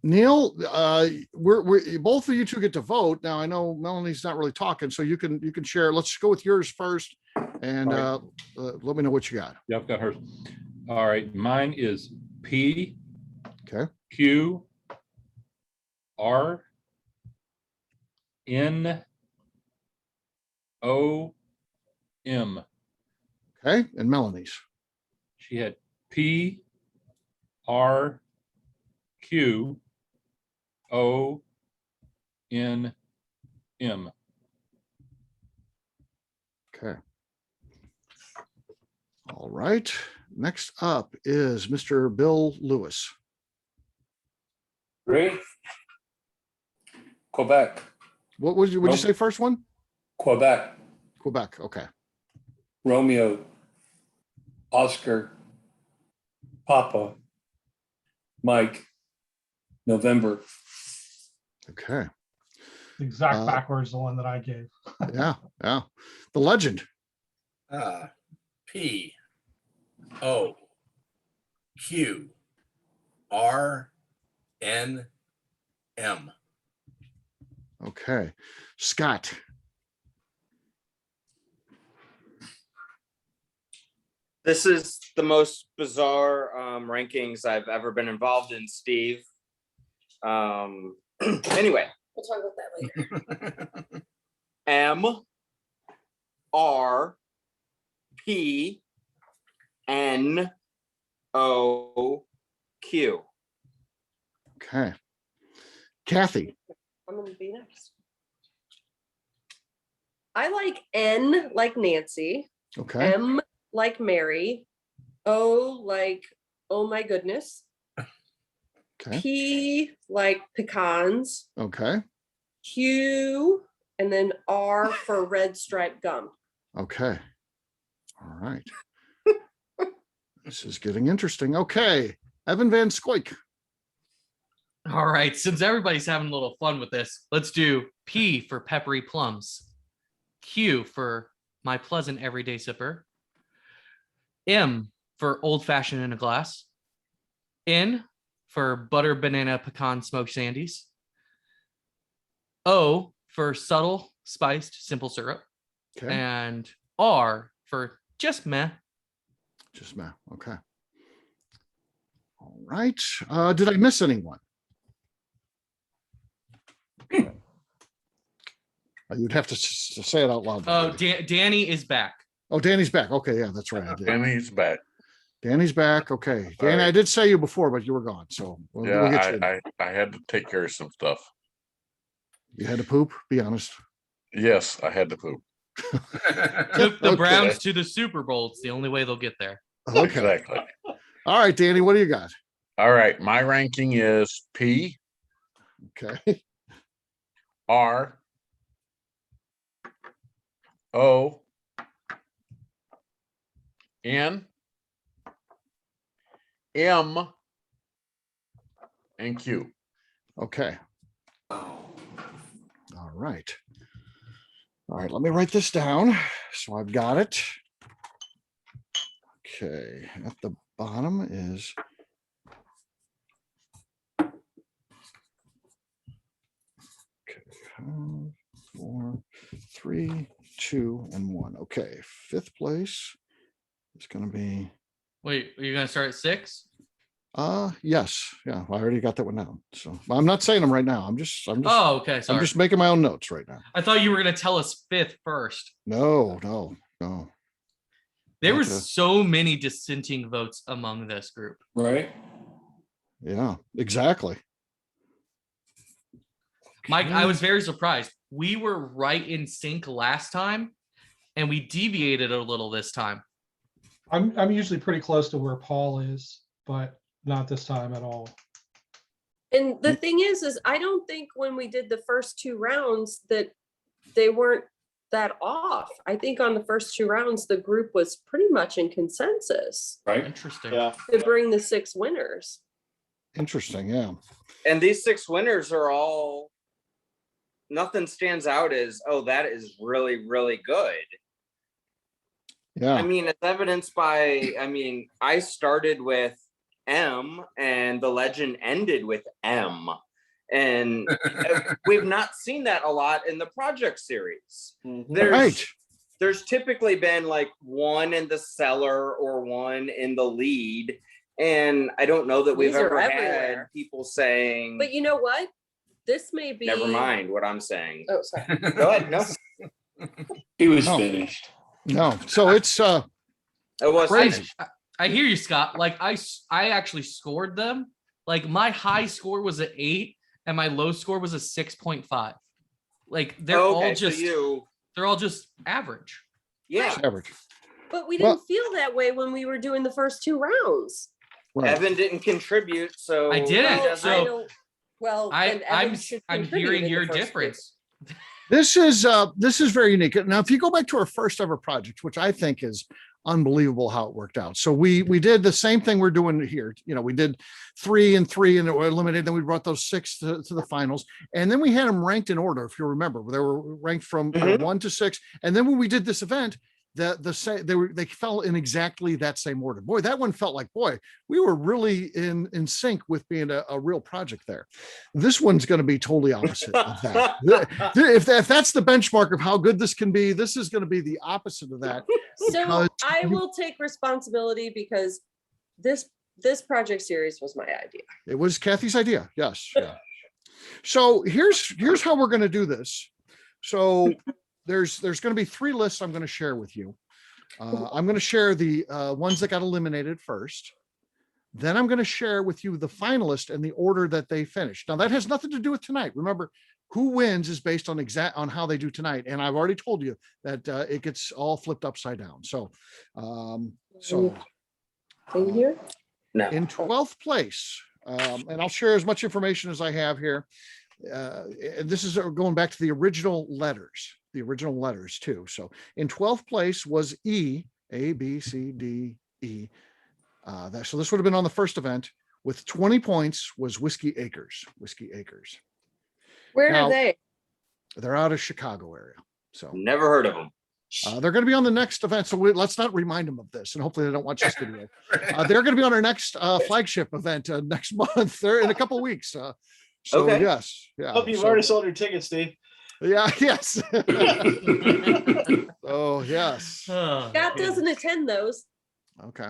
Neil, we're both of you two get to vote. Now I know Melanie's not really talking, so you can share. Let's go with yours first, and let me know what you got. Yeah, I've got hers. All right, mine is P Okay. Q R N O Okay, and Melanie's. She had P R Q O N M. Okay. All right. Next up is Mr. Bill Lewis. Great. Quebec. What would you say first one? Quebec. Quebec. Okay. Romeo. Oscar. Papa. Mike. November. Okay. Exact backwards the one that I gave. Yeah. The legend. P O Q R N M. Okay. Scott. This is the most bizarre rankings I've ever been involved in, Steve. Anyway. We'll talk about that later. M R P N O Q. Okay. Kathy. I'm gonna be next. I like N like Nancy. Okay. M like Mary. O like oh my goodness. Okay. P like pecans. Okay. Q and then R for red striped gum. Okay. All right. This is getting interesting. Okay. Evan Van Scoik. All right, since everybody's having a little fun with this, let's do P for peppery plums, Q for my pleasant everyday sipper, M for old fashioned in a glass, N for butter banana pecan smoked sandies, O for subtle spiced simple syrup, Okay. and R for just meh. Just meh. Okay. All right. Did I miss anyone? You'd have to say it out loud. Oh, Danny is back. Oh, Danny's back. Okay, yeah, that's right. I did. Danny's back. Danny's back. Okay, Danny, Right. I did say you before, but you were gone. So we'll get you in. I had to take care of some stuff. You had to poop. Be honest. Yes, I had to poop. Took the Okay. Browns to the Super Bowl. It's the only way they'll get there. Okay. Exactly. All right, Danny, what do you got? All right, my ranking is P Okay. R O N M and Q. Okay. All right. All right, let me write this down. So I've got it. Okay, at the bottom is okay, 4, 3, 2, and 1. Okay, fifth place is going to be. Wait, are you gonna start at 6? Yes, yeah. I already got that one down. So I'm not saying them right now. I'm just. Oh, okay. Sorry. I'm just making my own notes right now. I thought you were gonna tell us 5th first. No. There Not were to- so many dissenting votes among this group. Right. Yeah, exactly. Mike, I was very surprised. We were right in sync last time, and we deviated a little this time. I'm usually pretty close to where Paul is, but not this time at all. And the thing is I don't think when we did the first 2 rounds that they weren't that off. I think on the first 2 rounds, the group was pretty much in consensus Right. Interesting. Yeah. to bring the 6 winners. Interesting. Yeah. And these 6 winners are all, nothing stands out as, oh, that is really, really good. Yeah. I mean, it's evidenced by, I started with M and the legend ended with M. And we've not seen that a lot in the project series. There's typically been like 1 in the cellar or 1 in the lead. And I don't know that we've These are ever had everywhere. people saying, But you know what? This may be. never mind what I'm saying. Oh, sorry. Go ahead. No. He was Oh. finished. No. So it's It was crazy. finished. I hear you, Scott. Like I actually scored them. Like my high score was an 8 and my low score was a 6.5. Like they're all just they're all just average. Yeah. It's average. But we didn't feel that way when we were doing the first 2 rounds. Right. Evan didn't contribute, so I didn't. Well, So I don't. Well, then Evan should I'm contribute hearing in the your first difference. This is very unique. Now, if you go back to our first ever project, which I think is unbelievable how it worked out. So we did the same thing we're doing here. You know, we did 3 and 3 and it were eliminated. Then we brought those 6 to the finals. And then we had them ranked in order. If you remember, they were ranked from 1 to 6. And then when we did this event, they fell in exactly that same order. Boy, that one felt like, boy, we were really in sync with being a real project there. This one's going to be totally opposite of that. If that's the benchmark of how good this can be, this is going to be the opposite of that. So I will take responsibility because this project series was my idea. It was Kathy's idea. Yes. Yeah. So here's how we're going to do this. So there's going to be 3 lists I'm going to share with you. I'm going to share the ones that got eliminated first. Then I'm going to share with you the finalists and the order that they finished. Now that has nothing to do with tonight. Remember, who wins is based on how they do tonight. And I've already told you that it gets all flipped upside down. So in here, in 12th place, and I'll share as much information as I have here. This is going back to the original letters too. So in 12th place was E, A, B, C, D, E. So this would have been on the first event. With 20 points was Whiskey Acres. Where are they? They're out of Chicago area. So never heard of them. They're going to be on the next event. So let's not remind them of this. And hopefully they don't watch this video. They're going to be on our next flagship event next month. They're in a couple of weeks. So okay. Yes. Yeah. Hope you've already sold your tickets, Steve. Yeah. Yes. Oh, yes. Scott doesn't attend those. Okay.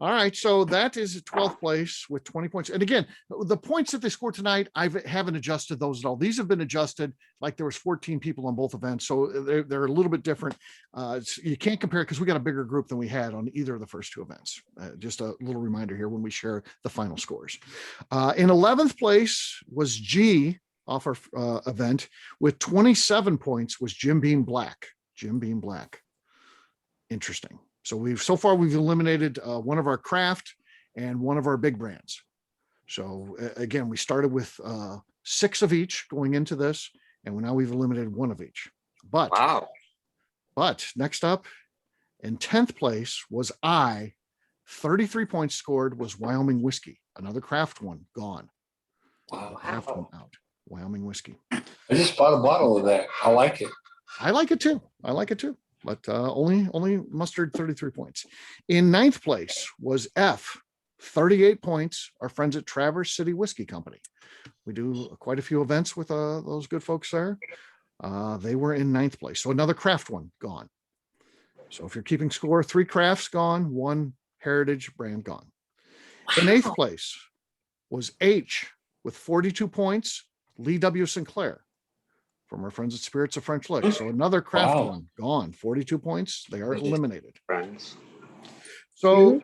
All right. So that is 12th place with 20 points. And again, the points that they scored tonight, I haven't adjusted those at all. These have been adjusted. Like there was 14 people on both events. So they're a little bit different. You can't compare it because we got a bigger group than we had on either of the first 2 events. Just a little reminder here when we share the final scores. In 11th place was G off our event with 27 points was Jim Beam Black. Interesting. So we've eliminated one of our craft and one of our big brands. So again, we started with 6 of each going into this, and now we've eliminated 1 of each. But next up in 10th place was 33 points scored was Wyoming Whiskey, another craft one gone. Craft one out. Wyoming Whiskey. I just bought a bottle of that. I like it. I like it too. But only mustered 33 points. In 9th place was F, 38 points, our friends at Traverse City Whiskey Company. We do quite a few events with those good folks there. They were in 9th place. So another craft one gone. So if you're keeping score, 3 crafts gone, 1 heritage brand gone. In 8th place was H with 42 points, Lee W. Sinclair from our friends at Spirits of French Lick. So another craft one gone, 42 points. They are eliminated. Friends. So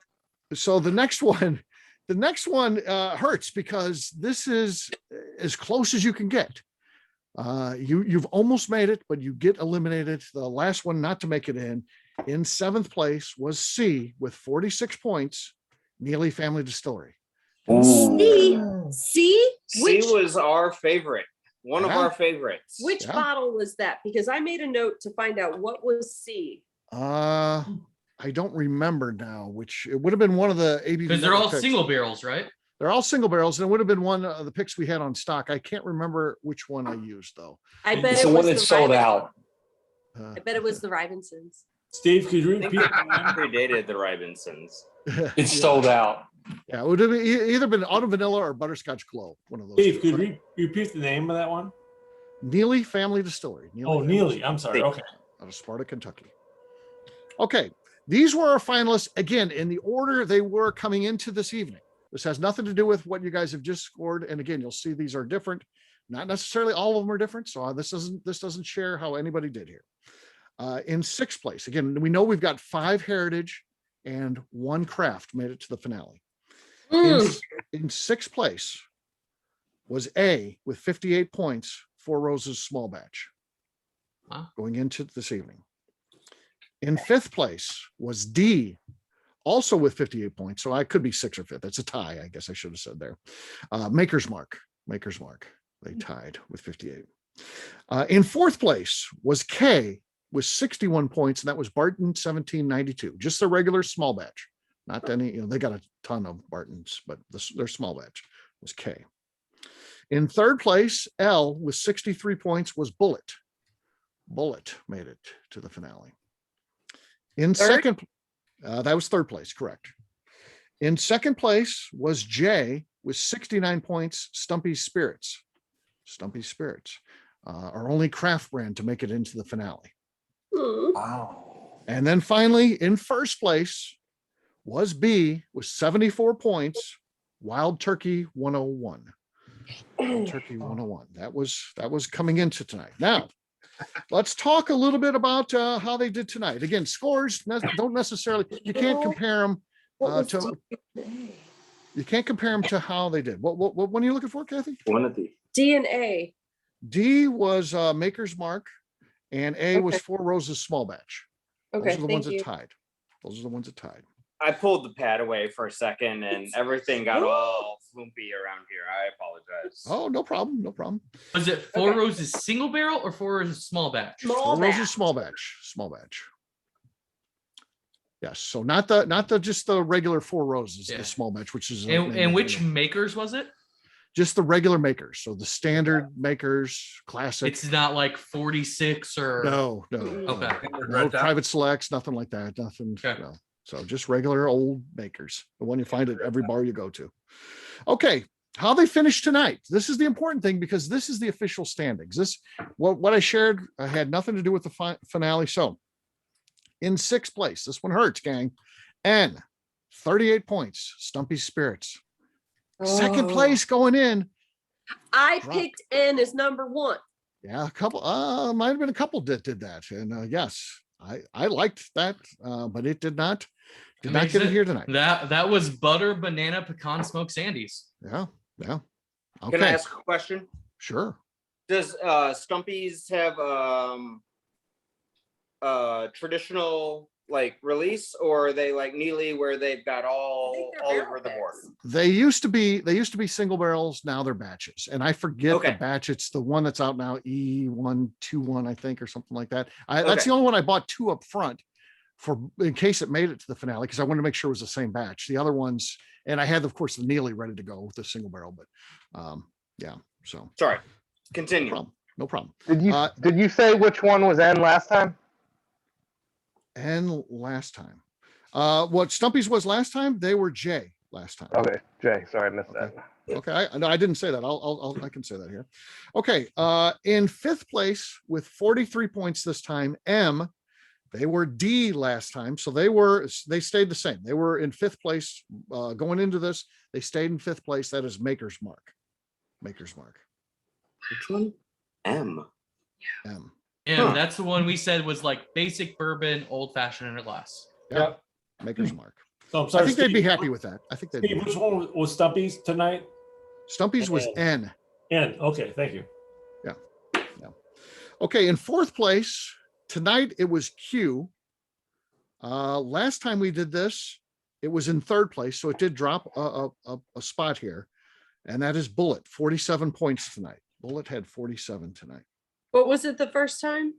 the next one hurts because this is as close as you can get. You've almost made it, but you get eliminated. The last one not to make it in 7th place was C with 46 points, Neely Family Distillery. C was our favorite. One of our favorites. Which bottle was that? Because I made a note to find out what was C. I don't remember now, which it would have been one of the ABV. Because they're all single barrels, right? They're all single barrels, and it would have been one of the picks we had on stock. I can't remember which one I used though. I bet it's it the was one that sold out. I bet it was the Rivinsons. Steve, could you repeat? Predated the Ribinsons. It's sold out. Yeah, it would have either been autumn vanilla or butterscotch glow. One of those. Steve, could you repeat the name of that one? Neely Family Distillery. Neely. I'm sorry. Okay. Out of Sparta, Kentucky. Okay, these were our finalists again in the order they were coming into this evening. This has nothing to do with what you guys have just scored. And again, you'll see these are different. Not necessarily all of them are different. So this doesn't share how anybody did here. In sixth place, again, we know we've got 5 heritage and 1 craft made it to the finale. In sixth place was A with 58 points, Four Roses small batch. Wow. Going into this evening. In fifth place was D, also with 58 points. So I could be 6th or 5th. That's a tie, I guess I should have said there. Maker's Mark. They tied with 58. In fourth place was K with 61 points, and that was Barton 1792. Just the regular small batch. Not any, they got a ton of Bartons, but their small batch was K. In third place, L with 63 points was Bullet. Bullet made it to the finale. In second, that was third place, correct. In second place was J with 69 points, Stumpy's Spirits. Stumpy's Spirits, our only craft brand to make it into the finale. Wow. And then finally, in first place was B with 74 points, Wild Turkey 101. Wild Turkey 101. That was coming into tonight. Now, let's talk a little bit about how they did tonight. Again, scores don't necessarily, you can't compare them to how they did. What one are you looking for, Kathy? One of the D and A. D was Maker's Mark, and A was Four Roses small batch. Okay, Those are the ones thank that you. tied. Those are the ones that tied. I pulled the pad away for a second and everything got all floopy around here. I apologize. Oh, no problem. No problem. Was it Four Roses single barrel or Four Roses small batch? Four Roses small batch. Small batch. Yes. So not the just the regular Four Roses, the small batch, which is And which makers was it? just the regular makers. So the standard makers, classic. It's not like 46 or No. Okay. No private selects, nothing like that. Nothing. Okay. No. So just regular old makers, the one you find at every bar you go to. Okay, how they finished tonight. This is the important thing because this is the official standings. This what I shared had nothing to do with the finale. So in sixth place, this one hurts, gang. N, 38 points, Stumpy's Spirits. Second place going in. I picked N as number 1. Yeah, a couple, might have been a couple that did that. And yes, I liked that, but it did not get it here tonight. That was butter, banana, pecan, smoked sandies. Yeah. Okay. Can I ask a question? Sure. Does Stumpy's have traditional like release, or are they like Neely where they've got all over the board? They used to be single barrels. Now they're batches, and I forget the batch. It's the one that's out now, E121, I think, or something like that. That's the only one I bought 2 up front for in case it made it to the finale, because I wanted to make sure it was the same batch. The other ones, and I had, of course, the Neely ready to go with the single barrel, but yeah. So sorry. Continue. No problem. Did you say which one was N last time? And last time, what Stumpy's was last time, they were J last time. Okay, J. Sorry, I missed that. Okay, I didn't say that. I can say that here. Okay, in fifth place with 43 points this time, M. They were D last time, so they stayed the same. They were in fifth place going into this. They stayed in fifth place. That is Maker's Mark. Maker's Mark. Which one? M. And that's the one we said was like basic bourbon, old fashioned under glass. Yep. Maker's Mark. So I'm sorry, I think they'd be Steve, happy with that. I think they'd Steve, which one was Stumpy's tonight? Stumpy's was N. N. Okay, thank you. Yeah. Okay, in fourth place tonight it was Q. Last time we did this, it was in third place, so it did drop a spot here, and that is Bullet, 47 points tonight. Bullet had 47 tonight. What was it the first time?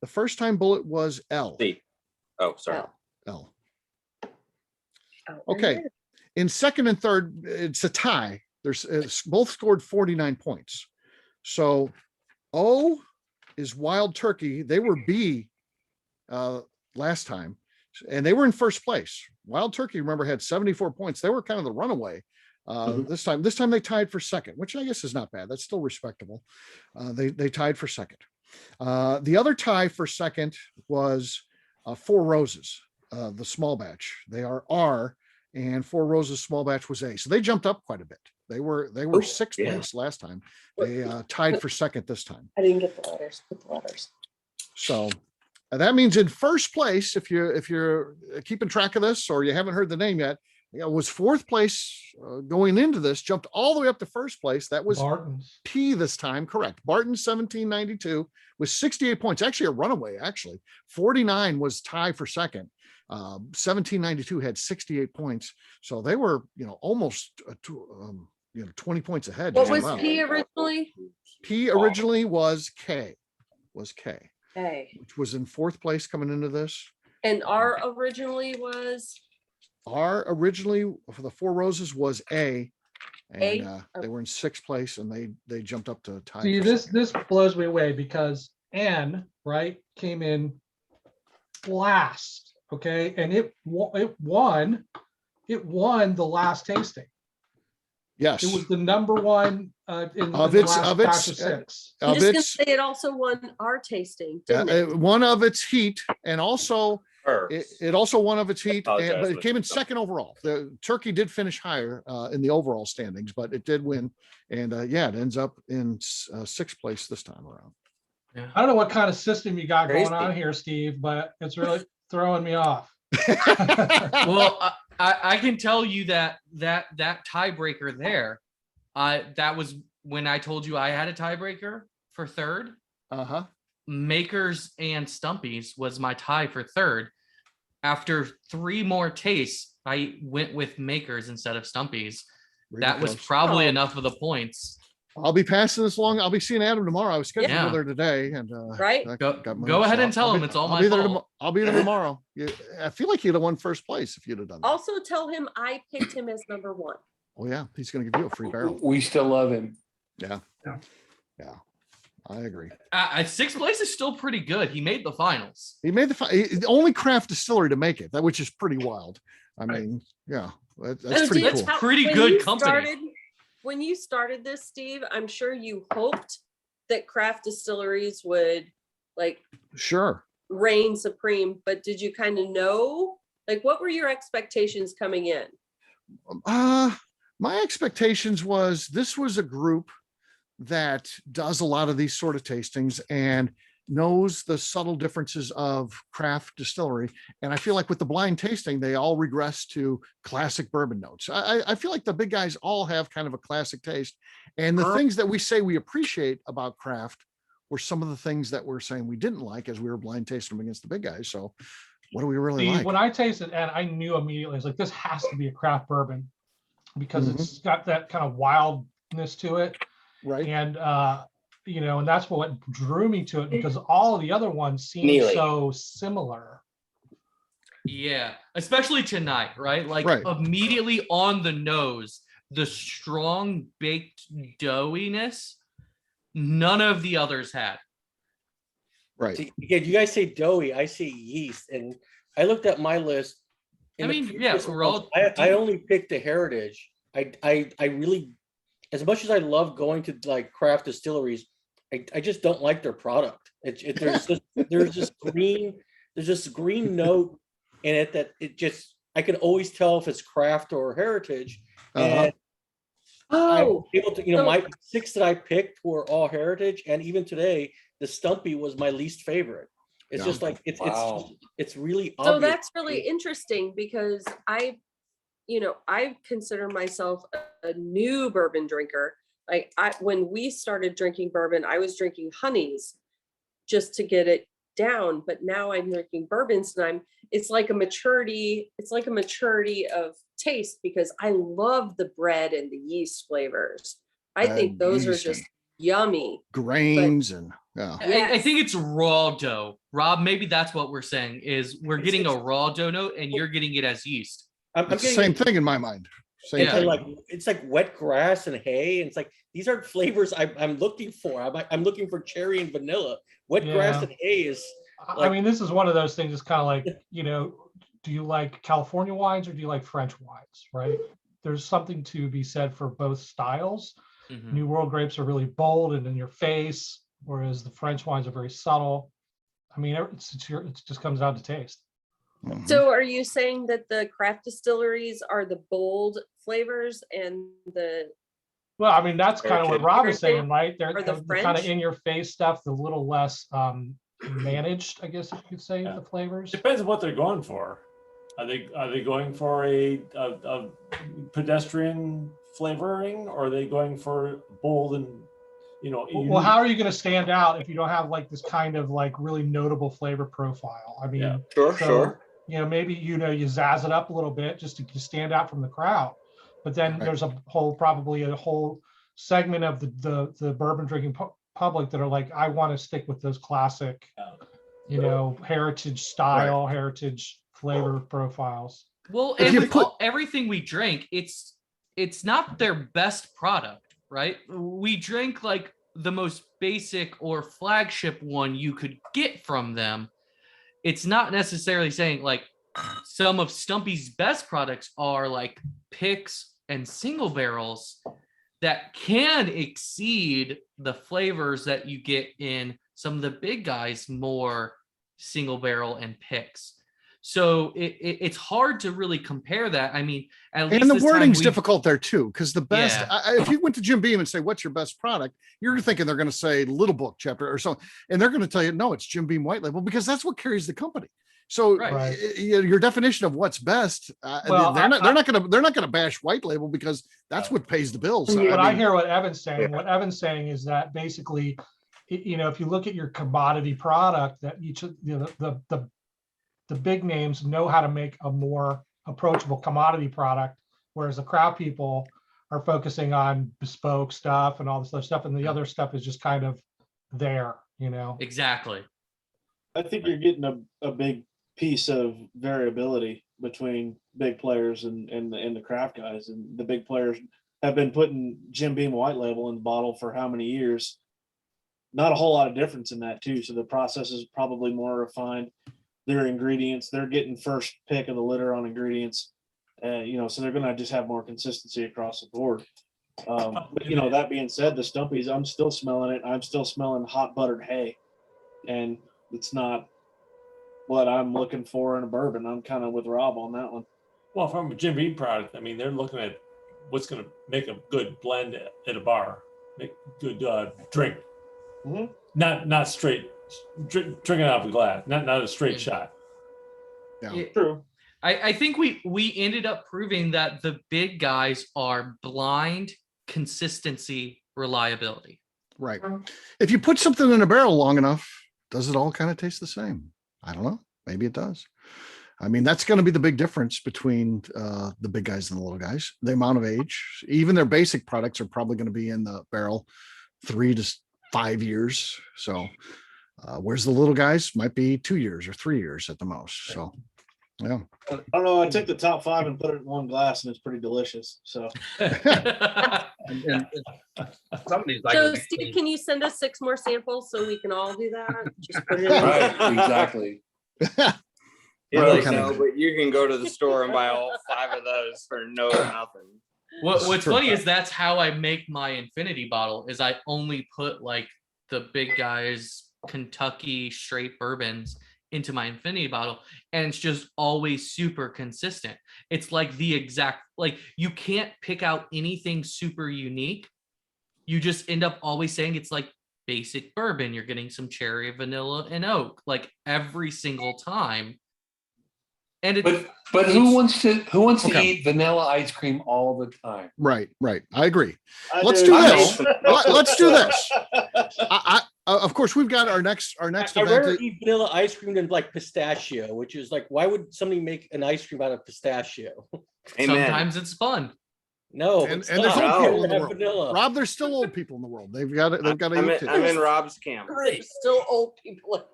The first time Bullet was L. C. Oh, sorry. L. Okay. In second and third, it's a tie. It's both scored 49 points. So O is Wild Turkey. They were B last time, and they were in first place. Wild Turkey, remember, had 74 points. They were kind of the runaway. This time they tied for second, which I guess is not bad. That's still respectable. They tied for second. The other tie for second was Four Roses, the small batch. They are R, and Four Roses small batch was A. So they jumped up quite a bit. They were sixth place last time. They tied for second this time. I didn't get the letters. Put the letters. So That means in first place, if you're keeping track of this or you haven't heard the name yet, was fourth place going into this, jumped all the way up to first place. That was Barton's. P this time, correct. Barton 1792 with 68 points, actually a runaway, actually. 49 was tie for second. 1792 had 68 points. So they were, almost 20 points ahead. What was P originally? P originally was K, Okay. which was in fourth place coming into this. And R originally was? R originally for the Four Roses was A, and A? they were in sixth place, and they jumped up to tie. See, for this second. blows me away because N, right, came in last, okay, and it won the last tasting. Yes, It was the number one in Of the its- last of batch its- of six. I'm of just gonna its say it also won our tasting, didn't it? one of its heat, and also it also one of its heat, but it came in second overall. The turkey did finish higher in the overall standings, but it did win, and it ends up in sixth place this time around. I don't know what kind of system you got Crazy. going on here, Steve, but it's really throwing me off. Well, I can tell you that tiebreaker there, that was when I told you I had a tiebreaker for third. Makers and Stumpy's was my tie for third. After 3 more tastes, I went with Makers instead of Stumpy's. That was probably enough of the points. I'll be passing this along. I'll be seeing Adam tomorrow. I was scheduled Yeah. with her today, and Right. Go ahead and tell him it's all my fault. I'll be there tomorrow. I feel like you'd have won first place if you'd have done that. Also tell him I picked him as number 1. Oh yeah, he's going to give you a free barrel. We still love him. Yeah. I agree. Sixth place is still pretty good. He made the finals. He made the only craft distillery to make it, which is pretty wild. I mean, yeah, that's pretty cool. Pretty When good you company. When you started this, Steve, I'm sure you hoped that craft distilleries would Sure. reign supreme, but did you kind of know? What were your expectations coming in? My expectations was this was a group that does a lot of these sort of tastings and knows the subtle differences of craft distillery. And I feel like with the blind tasting, they all regress to classic bourbon notes. I feel like the big guys all have kind of a classic taste. And the things that we say we appreciate about craft were some of the things that we're saying we didn't like as we were blind tasting them against the big guys. So what do we really See, like? when I tasted and I knew immediately, it's like, this has to be a craft bourbon because it's got that kind of wildness to it. Right. And, and that's what drew me to it because all of the other ones seem so similar. Yeah, especially tonight, right? Immediately on the nose, the strong baked doughiness, none of the others had. Right. Yeah, you guys say doughy, I say yeast, and I looked at my list. I mean, yeah, we're all. I only picked the heritage. I really, as much as I love going to craft distilleries, I just don't like their product. There's this green note in it that I can always tell if it's craft or heritage. And I'm able to, my 6 that I picked were all heritage, and even today, the Stumpy was my least favorite. It's just it's really obvious. So that's really interesting because I consider myself a new bourbon drinker. When we started drinking bourbon, I was drinking honeys just to get it down, but now I'm drinking bourbons, and it's like a maturity of taste because I love the bread and the yeast flavors. I think those are just yummy. Grains and I think it's raw dough. Rob, maybe that's what we're saying is we're getting a raw dough note and you're getting it as yeast. It's the same thing in my mind. It's like wet grass and hay, and it's like these aren't flavors I'm looking for. I'm looking for cherry and vanilla. Wet grass and hay is. I mean, this is one of those things. It's kind of like, do you like California wines or do you like French wines? Right? There's something to be said for both styles. Mm-hmm. New World grapes are really bold and in your face, whereas the French wines are very subtle. I mean, it just comes down to taste. So are you saying that the craft distilleries are the bold flavors and the... Well, I mean, that's kind of what Rob is saying, right? They're the kind of in your face stuff, the little less managed, I guess you could say, Yeah. the flavors. Depends on what they're going for. Are they going for a pedestrian flavoring, or are they going for bold and Well, unique? how are you going to stand out if you don't have like this kind of like really notable flavor profile? I mean, Yeah. Sure. Maybe you zazz it up a little bit just to stand out from the crowd. But then Right. there's probably a whole segment of the bourbon drinking public that are like, I want to stick with those classic, heritage style, heritage flavor profiles. Well, If and you with put- everything we drank, it's not their best product, right? We drank like the most basic or flagship one you could get from them. It's not necessarily saying like some of Stumpy's best products are like picks and single barrels that can exceed the flavors that you get in some of the big guys, more single barrel and picks. So it's hard to really compare that. I mean, at least And the this time wording's we- difficult there too, because the best, Yeah. if you went to Jim Beam and say, what's your best product? You're thinking they're going to say Little Book Chapter or something. And they're going to tell you, no, it's Jim Beam White Label, because that's what carries the company. So Right. your definition of what's best, Well, they're not going to bash White Label, because that's what pays the bills. But I hear what Evan's saying. What Evan's saying is that basically, if you look at your commodity product, that each of the big names know how to make a more approachable commodity product, whereas the crowd people are focusing on bespoke stuff and all this other stuff, and the other stuff is just kind of there. Exactly. I think you're getting a big piece of variability between big players and the craft guys. And the big players have been putting Jim Beam White Label in the bottle for how many years? Not a whole lot of difference in that too. So the process is probably more refined. Their ingredients, they're getting first pick of the litter on ingredients. So they're going to just have more consistency across the board. But that being said, the Stumpies, I'm still smelling it. I'm still smelling hot buttered hay, and it's not what I'm looking for in a bourbon. I'm kind of with Rob on that one. Well, from a Jim Beam product, I mean, they're looking at what's going to make a good blend at a bar, make good drink. Mhm. Not straight drinking out of a glass, not a straight shot. Yeah. True. I think we ended up proving that the big guys are blind consistency, reliability. Right. If you put something in a barrel long enough, does it all kind of taste the same? I don't know. Maybe it does. I mean, that's going to be the big difference between the big guys and the little guys. The amount of age, even their basic products are probably going to be in the barrel 3 to 5 years. So whereas the little guys might be 2 years or 3 years at the most. So, yeah. I don't know. I took the top 5 and put it in one glass, and it's pretty delicious. So, Somebody's So Steve, can you send us 6 more samples so we can all do that? Just put it in. Right, exactly. But you can go to the store and buy all 5 of those for nothing. What's funny is that's how I make my infinity bottle, is I only put like the big guys Kentucky straight bourbons into my infinity bottle, and it's just always super consistent. It's like the exact, like you can't pick out anything super unique. You just end up always saying it's like basic bourbon. You're getting some cherry, vanilla, and oak like every single time. And but who wants to Okay. eat vanilla ice cream all the time? Right. I agree. I Let's do. do I this. know. Let's do this. Of course, we've got our next I'd event. rather eat vanilla ice cream than like pistachio, which is like, why would somebody make an ice cream out of pistachio? sometimes it's fun. No, And it's there's not. old people in the Have world. vanilla. Rob, there's still old people in the world. They've got to I'm eat in too. Rob's camp. There's still old people.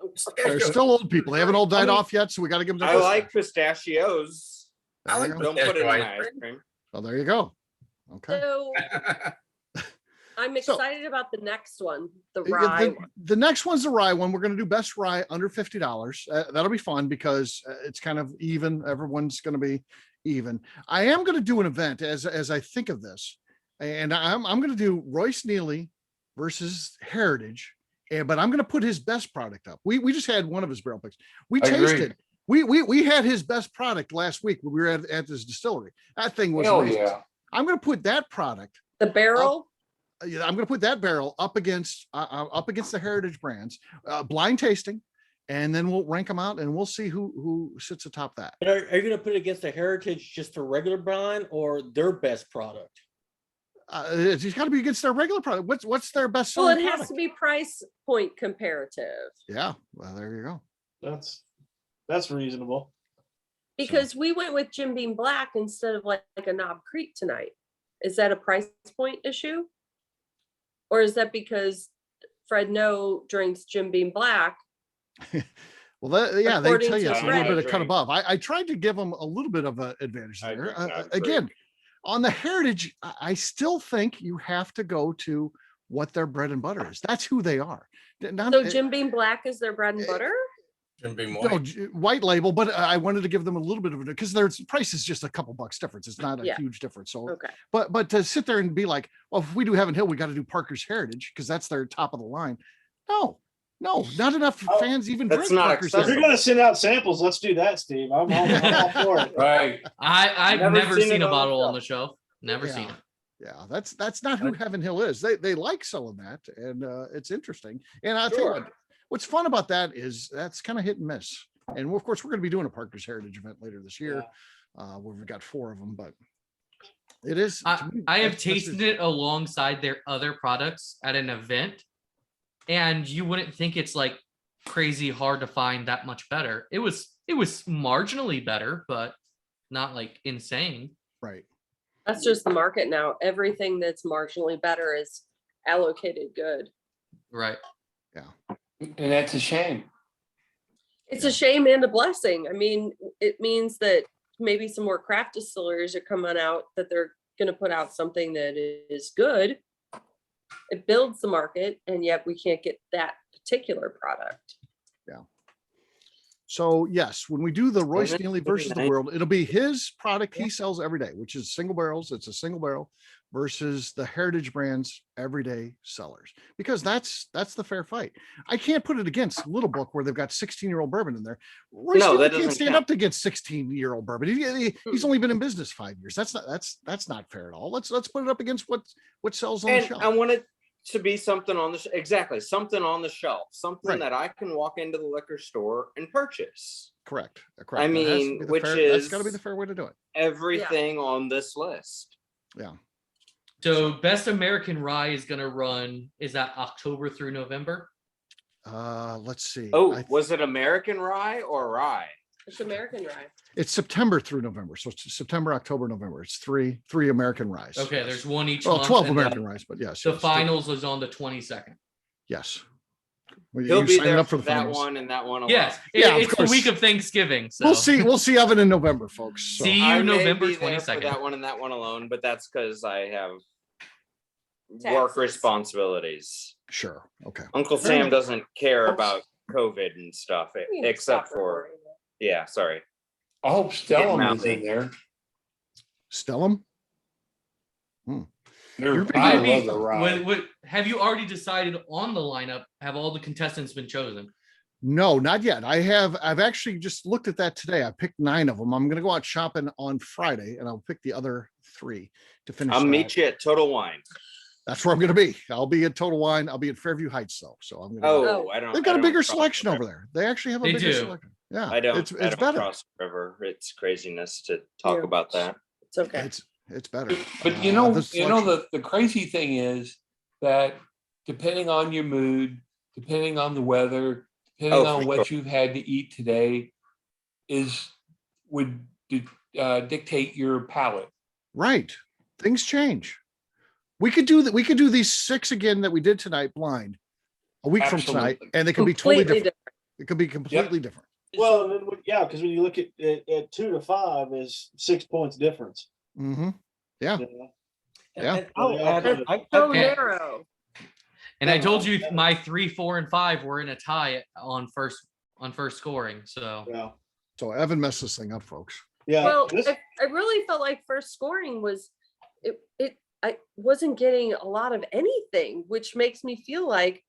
There's still old people. They haven't all died off yet, so we got to give them. I like pistachios. There you go. Don't put it in my ice cream. Well, there you go. Okay. So I'm So- excited about the next one, the Yeah, rye. the next one's the rye one. We're going to do best rye under $50. That'll be fun because it's kind of even. Everyone's going to be even. I am going to do an event as I think of this, and I'm going to do Royce Neely versus Heritage, but I'm going to put his best product up. We just had one of his barrel picks. We I agree. tasted. We had his best product last week when we were at this distillery. That thing was Hell amazing. yeah. I'm going to put that product. The barrel. I'm going to put that barrel up against the Heritage brands, blind tasting. and then we'll rank them out and we'll see who sits atop that. But are you going to put it against the Heritage just a regular blind or their best product? It's got to be against their regular product. What's their best Well, selling it has product? to be price point comparative. Yeah, well, there you go. That's reasonable. Because we went with Jim Beam Black instead of like a Knob Creek tonight. Is that a price point issue? Or is that because Fred No drinks Jim Beam Black? Well, they According tell you to it's a little bit Fred. of cut above. I tried to give them a little bit of an advantage there. Again, on the Heritage, I still think you have to go to what their bread and butter is. That's who they are. So Jim Beam Black is their bread and butter? Jim Beam No, white label, but I wanted to give them a little bit of it because their price is just a couple bucks difference. It's not a Yeah. huge difference. So, Okay. but to sit there and be like, well, if we do Heaven Hill, we got to do Parker's Heritage because that's their top of the line. No, not enough fans even That's drink not Parker's If you're Heritage. gonna send out samples, let's do that, Steve. I'm all for it. Right. I've Never never seen seen it a on the bottle on shelf. the shelf. Never seen Yeah. it. Yeah, that's not who Heaven Hill is. They like selling that, and it's interesting. And I'll tell you what, what's fun about that is that's kind of hit and miss. And of course, we're going to be doing a Parker's Heritage event later this year, where we've got 4 of them. But it is. to me, I have that's tasted it alongside their other products at an event, and you wouldn't think it's like crazy hard to find that much better. It was marginally better, but not like insane. Right. That's just the market now. Everything that's marginally better is allocated good. Right. Yeah. And that's a shame. It's a shame and a blessing. I mean, it means that maybe some more craft distilleries are coming out that they're going to put out something that is good. It builds the market, and yet we can't get that particular product. Yeah. So yes, when we do the Roy Stanley versus the world, it'll be his product he sells every day, which is single barrels. It's a single barrel versus the Heritage Brands everyday sellers, because that's the fair fight. I can't put it against Little Book where they've got 16-year-old bourbon in there. Roy Stanley can't stand up against 16-year-old bourbon. He's only been in business 5 years. That's not fair at all. Let's put it up against what sells on the shelf. I want it to be something on the exactly something on the shelf, something that I can walk into the liquor store and purchase. Correct. I mean, that's got to be the fair way to do it. Everything on this list. Yeah. So Best American Rye is going to run, is that October through November? Let's see. Oh, was it American Rye or Rye? It's American Rye. It's September through November. So it's September, October, November. It's three American Ryes. Okay, Yes. there's one each Well, month. 12 and American then Ryes, but yes. The yes. finals is on the 22nd. Yes. Well, He'll you be signing there up for the that finals. one and that one alone. Yes, Yeah, of it's the course. week of Thanksgiving. So We'll see Evan in November, folks. So. see I you may November be there for 22nd. that one and that one alone, but that's because I have Taxes. work responsibilities. Sure. Okay. Uncle Fair Sam enough. doesn't care about COVID and stuff, You can except stop for recording. yeah. Sorry. I hope Stellum is mouthy. in there. Stellum? You're big I on- love the rye. Have you already decided on the lineup? Have all the contestants been chosen? No, not yet. I've actually just looked at that today. I picked 9 of them. I'm going to go out shopping on Friday and I'll pick the other 3 to finish. I'll that. meet you at Total Wine. That's where I'm going to be. I'll be at Total Wine. I'll be at Fairview Heights though. So I'm going to Oh, I don't. They've got I a don't bigger cross selection the over there. They actually have a They bigger do. selection. Yeah. I don't. It's I don't better. cross the river. It's craziness to talk Yeah. about that. It's okay. It's better. But the crazy thing is that depending on your mood, depending on the weather, depending on what you've had to eat today, would dictate your palate. Right. Things change. We could do that. We could do these 6 again that we did tonight blind a week from tonight, Absolutely. and they could be totally Completely different. It could be completely different. Well, then, yeah, because when you look at 2 to 5 is 6 points difference. Mm-hmm. Yeah. You know? Yeah. And I'll add, It's so Okay. narrow. And I told you my 3, 4, and 5 were in a tie on first scoring. So Yeah. So Evan messed this thing up, folks. Yeah. Well, this- I really felt like first scoring was I wasn't getting a lot of anything, which makes me feel like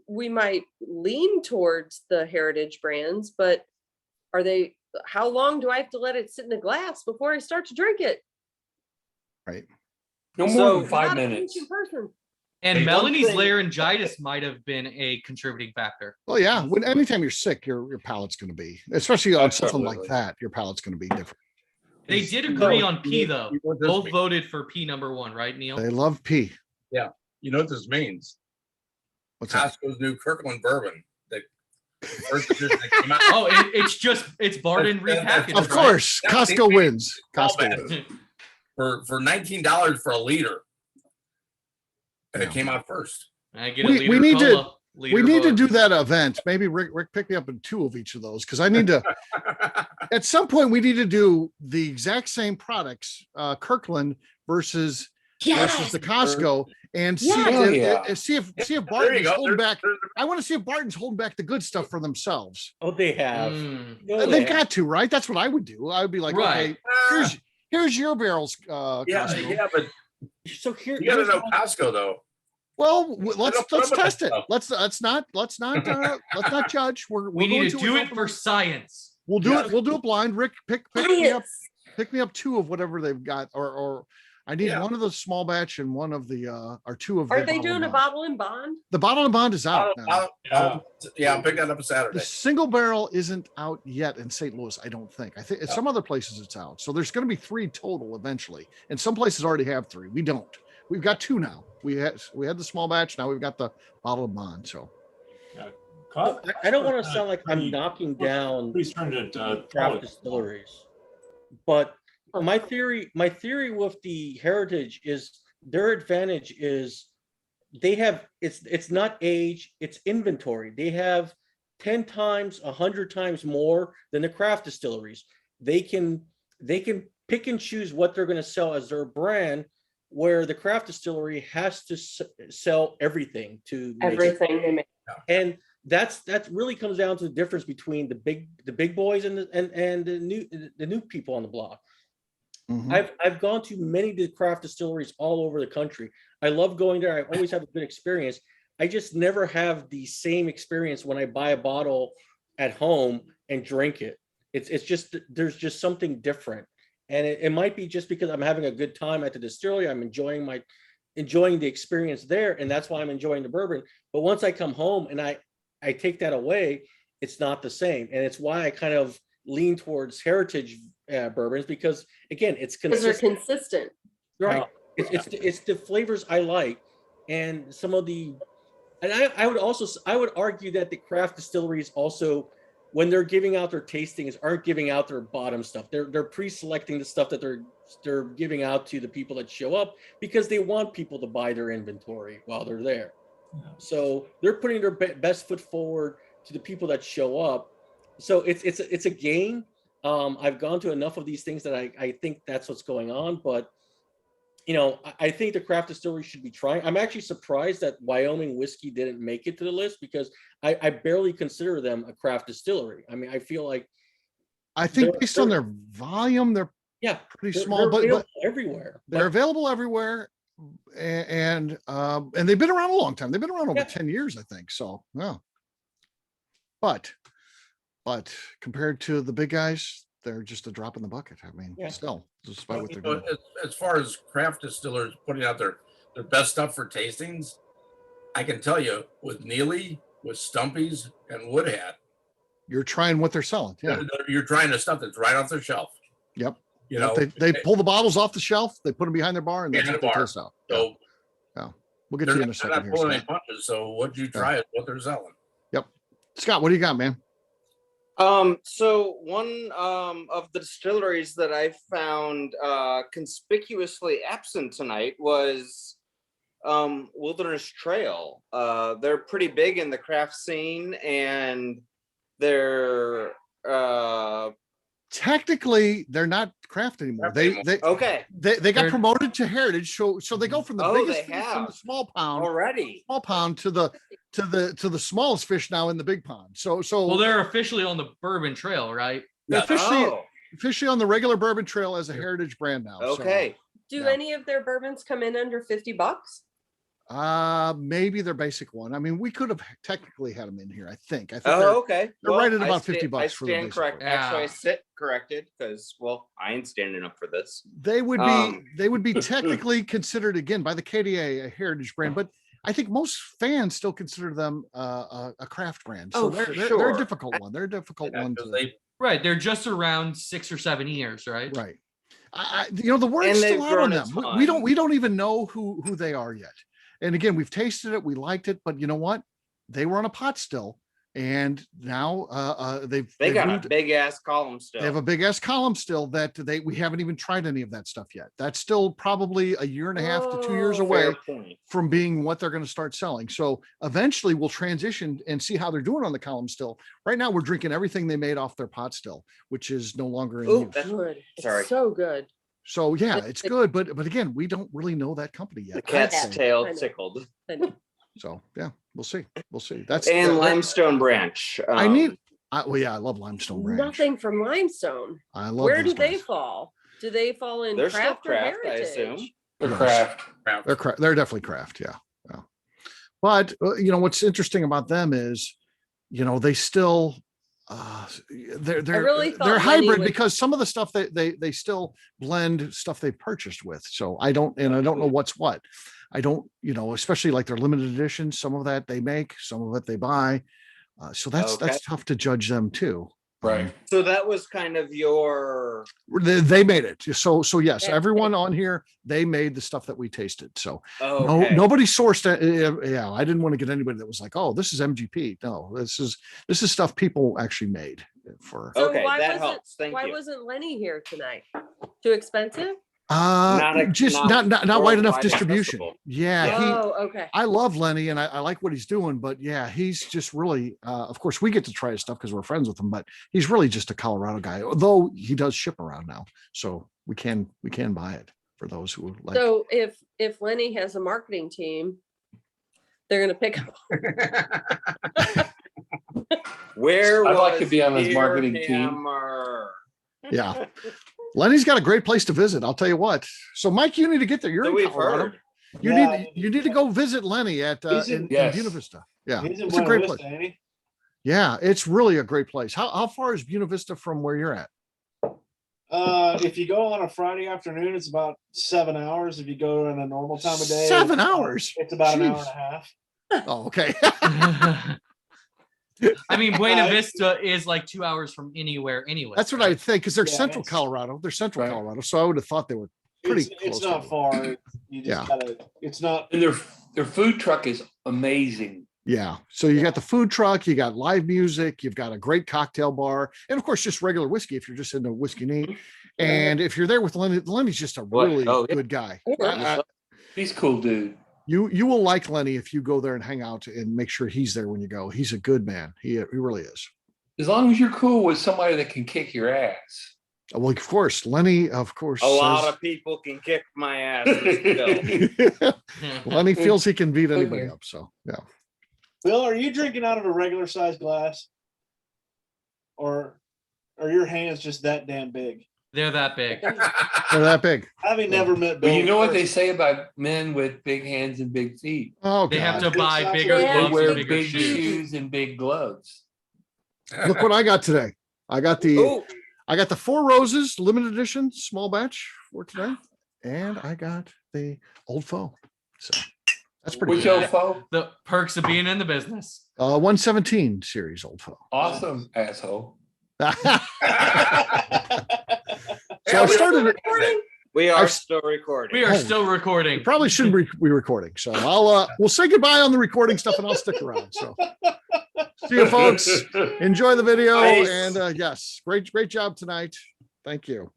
we might lean towards the heritage brands, but how long do I have to let it sit in a glass before I start to drink it? Right. No more So- than 5 Not a minutes. patient person. And One Melanie's thing- laryngitis might have been a contributing factor. Well, yeah, when anytime you're sick, your palate's going to be, especially on something like Absolutely. that, your palate's going to be different. They did agree No, on P though. you know what this Both means? voted for P #1, right, Neil? They love P. Yeah. You know what this means? What's that? Costco's new Kirkland bourbon. The first edition that came out. Oh, it's Bourbon repackaged. Of right? course, Costco wins. All Costco bad. wins. For $19 for a liter. And it Yeah. came out first. I get a We liter need to- cola, We liter need to vote. do that event. Maybe Rick pick me up in 2 of each of those because I need to. At some point, we need to do the exact same products, Kirkland versus the Costco, and see Yes. see if There Barton's you go. holding back. There's- I want to see if Barton's holding back the good stuff for themselves. Oh, they have. Mm. No, They've they have. got to, right? That's what I would do. I would be like, Right. okay, here's your barrels, Yeah, Costco. yeah, but So here, you gotta here's know one- Costco though. Well, let's don't put up with test that it. stuff. Let's not judge. We we're need going to do it for science. We'll do Yeah. it. We'll do it blind. Rick, pick me up. Pick me up 2 of whatever they've got, or I need Yeah. one of the small batch and one of the or 2 of. Are the they bottle doing and a bond. bottle and bond? The bottle and bond is out now. I'll pick that up on The Saturday. single barrel isn't out yet in St. Louis. I don't think. I think in some other places it's out. So there's going to be 3 total eventually, and some places already have 3. We don't. We've got 2 now. We had the small batch. Now we've got the bottle of bond. So I don't want to sound like I'm knocking down Please turn it craft distilleries, but my theory with the heritage is their advantage is they have it's not age, it's inventory. They have 10 times, 100 times more than the craft distilleries. They can pick and choose what they're going to sell as their brand, where the craft distillery has to sell everything to make it. Everything they make. And that really comes down to the difference between the big boys and the new people on the block. mhm. I've gone to many of the craft distilleries all over the country. I love going there. I always have a good experience. I just never have the same experience when I buy a bottle at home and drink it. It's just there's just something different. And it might be just because I'm having a good time at the distillery. I'm enjoying the experience there, and that's why I'm enjoying the bourbon. But once I come home and I take that away, it's not the same. And it's why I kind of lean towards heritage bourbons, because again, it's Because they're consistent. consistent. Right. It's the flavors I like, and some of the, and I would argue that the craft distilleries also, when they're giving out their tastings, aren't giving out their bottom stuff. They're pre-selecting the stuff that they're giving out to the people that show up, because they want people to buy their inventory while they're there. So they're putting their best foot forward to the people that show up. So it's a game. I've gone to enough of these things that I think that's what's going on. But I think the craft distillery should be trying. I'm actually surprised that Wyoming Whiskey didn't make it to the list, because I barely consider them a craft distillery. I mean, I feel like I think based on their volume, they're pretty small, but available everywhere. they're available everywhere, and they've been around a long time. They've been around over 10 years, I think. So yeah, but compared to the big guys, they're just a drop in the bucket. I mean, still, despite what they're doing. As far as craft distillers putting out their best stuff for tastings, I can tell you with Neely, with Stumpy's, and Woodhat, You're trying what they're selling. Yeah. you're trying the stuff that's right off their shelf. Yep. You know, they pull the bottles off the shelf, they put them behind their bar, and that's Behind what the they bar. taste out. So Yeah. We'll get they're to you in a not second here, pulling any Scott. punches. So what you try is what they're selling. Yep. Scott, what do you got, man? So one of the distilleries that I found conspicuously absent tonight was Wilderness Trail. They're pretty big in the craft scene, and they're Technically, they're not craft anymore. They got promoted to heritage, so they go from the biggest fish in the small pound to the smallest fish now in the big pond. So Well, they're officially on the Bourbon Trail, right? they're officially on the regular Bourbon Trail as a heritage brand now. Okay. Do any of their bourbons come in under $50? Maybe their basic one. I mean, we could have technically had them in here. I think. Okay. They're right at about $50 I for the stand basic correct. one. Actually, I sit corrected because, well, I ain't standing up for this. They would be technically considered again by the KDA a heritage brand, but I think most fans still consider them a craft brand. Oh, So for they're a sure. difficult one. They're a difficult one to. Right. They're just around 6 or 7 years, right? Right. The word's And still they've out on grown a them. We ton. don't even know who they are yet. And again, we've tasted it, we liked it, but you know what? They were on a pot still, and now They they've got moved. a big ass column still. They have a big ass column still that we haven't even tried any of that stuff yet. That's still probably a year and a half to 2 years Oh, away fair point. from being what they're going to start selling. So eventually we'll transition and see how they're doing on the column still. Right now we're drinking everything they made off their pot still, which is no longer in Ooh, use. that's Good. Sorry. It's so good. So yeah, it's good, but again, we don't really know that company yet. The I'd cat's say. tail I know. tickled. I know. So yeah, we'll see. We'll see. That's And Limestone Branch. I need. Well, yeah, I love Limestone Branch. Nothing from Limestone. I love. Where do those they guys. fall? Do they fall in They're still craft or craft, I heritage? assume. They're Yes. craft. They're craft. They're definitely craft. Yeah. Yeah. But what's interesting about them is, they still they're really thought they're Lenny hybrid would- because some of the stuff they still blend stuff they purchased with. So I don't know what's what. I don't, especially like their limited editions. Some of that they make, some of it they buy. So that's tough to judge them too. Right. So that was kind of your. They made it. So yes, Yeah. everyone on here, they made the stuff that we tasted. So Okay. nobody sourced it. Yeah, I didn't want to get anybody that was like, oh, this is MGP. No, this is stuff people actually made for. So Okay, why that wasn't- helps. Thank Why you. wasn't Lenny here tonight? Too expensive? Just not wide enough worldwide distribution. accessible. Yeah, Oh, okay. I love Lenny and I like what he's doing, but yeah, he's just really, of course we get to try his stuff because we're friends with him, but he's really just a Colorado guy, although he does ship around now. So we can buy it for those who like. So if Lenny has a marketing team, they're gonna pick up. Where I'd like to was be on his Beer marketing team. Hammer? Yeah. Lenny's got a great place to visit. I'll tell you what. So Mike, you need to get there. You're So in we've Colorado. heard. You need to go visit Lenny at He's in- in Yes. Buena Vista. Yeah. He's in It's a Buena great Vista, place. ain't he? Yeah, it's really a great place. How far is Buena Vista from where you're at? If you go on a Friday afternoon, it's about 7 hours. If you go on a normal time of day, 7 hours. It's about an hour Jeez. and a half. Oh, okay. I mean, Buena Vista is like 2 hours from anywhere anyway. That's what I would think because they're Yeah, central it's- Colorado. They're central Right. Colorado. So I would have thought they were pretty It's close. not to- far. You just Yeah. gotta. It's not. And their food truck is amazing. Yeah. So you got the food truck, you got live music, you've got a great cocktail bar, and of course, just regular whiskey if you're just into whiskey neat. And if you're there with Lenny, Lenny's just a What? really Oh, yeah. good guy. He's a cool dude. You will like Lenny if you go there and hang out and make sure he's there when you go. He's a good man. He really is. As long as you're cool with somebody that can kick your ass. Well, of course, Lenny, of course. A lot says- of people can kick my ass. Bill. Lenny feels he can beat anybody up. So yeah. Bill, are you drinking out of a regular sized glass, or are your hands just that damn big? They're that big. They're that big. Having never met Bill, But you know what in they person, say about men with big hands and big feet? Oh, They have God. to buy Big bigger socks. They gloves wear and bigger big shoes. shoes and big gloves. Look what I got today. I got the Ooh, Four Roses limited edition small batch for today, and I got the Old Foe. So that's pretty Which good. old foe? The perks of being in the business. 117 series Old Foe. Awesome, asshole. So I started it. we are I've- still recording. We are Oh. still recording. Probably shouldn't be recording. So we'll say goodbye on the recording stuff, and I'll stick around. So see you, folks. Enjoy the video, Peace. and yes, great job tonight. Thank you.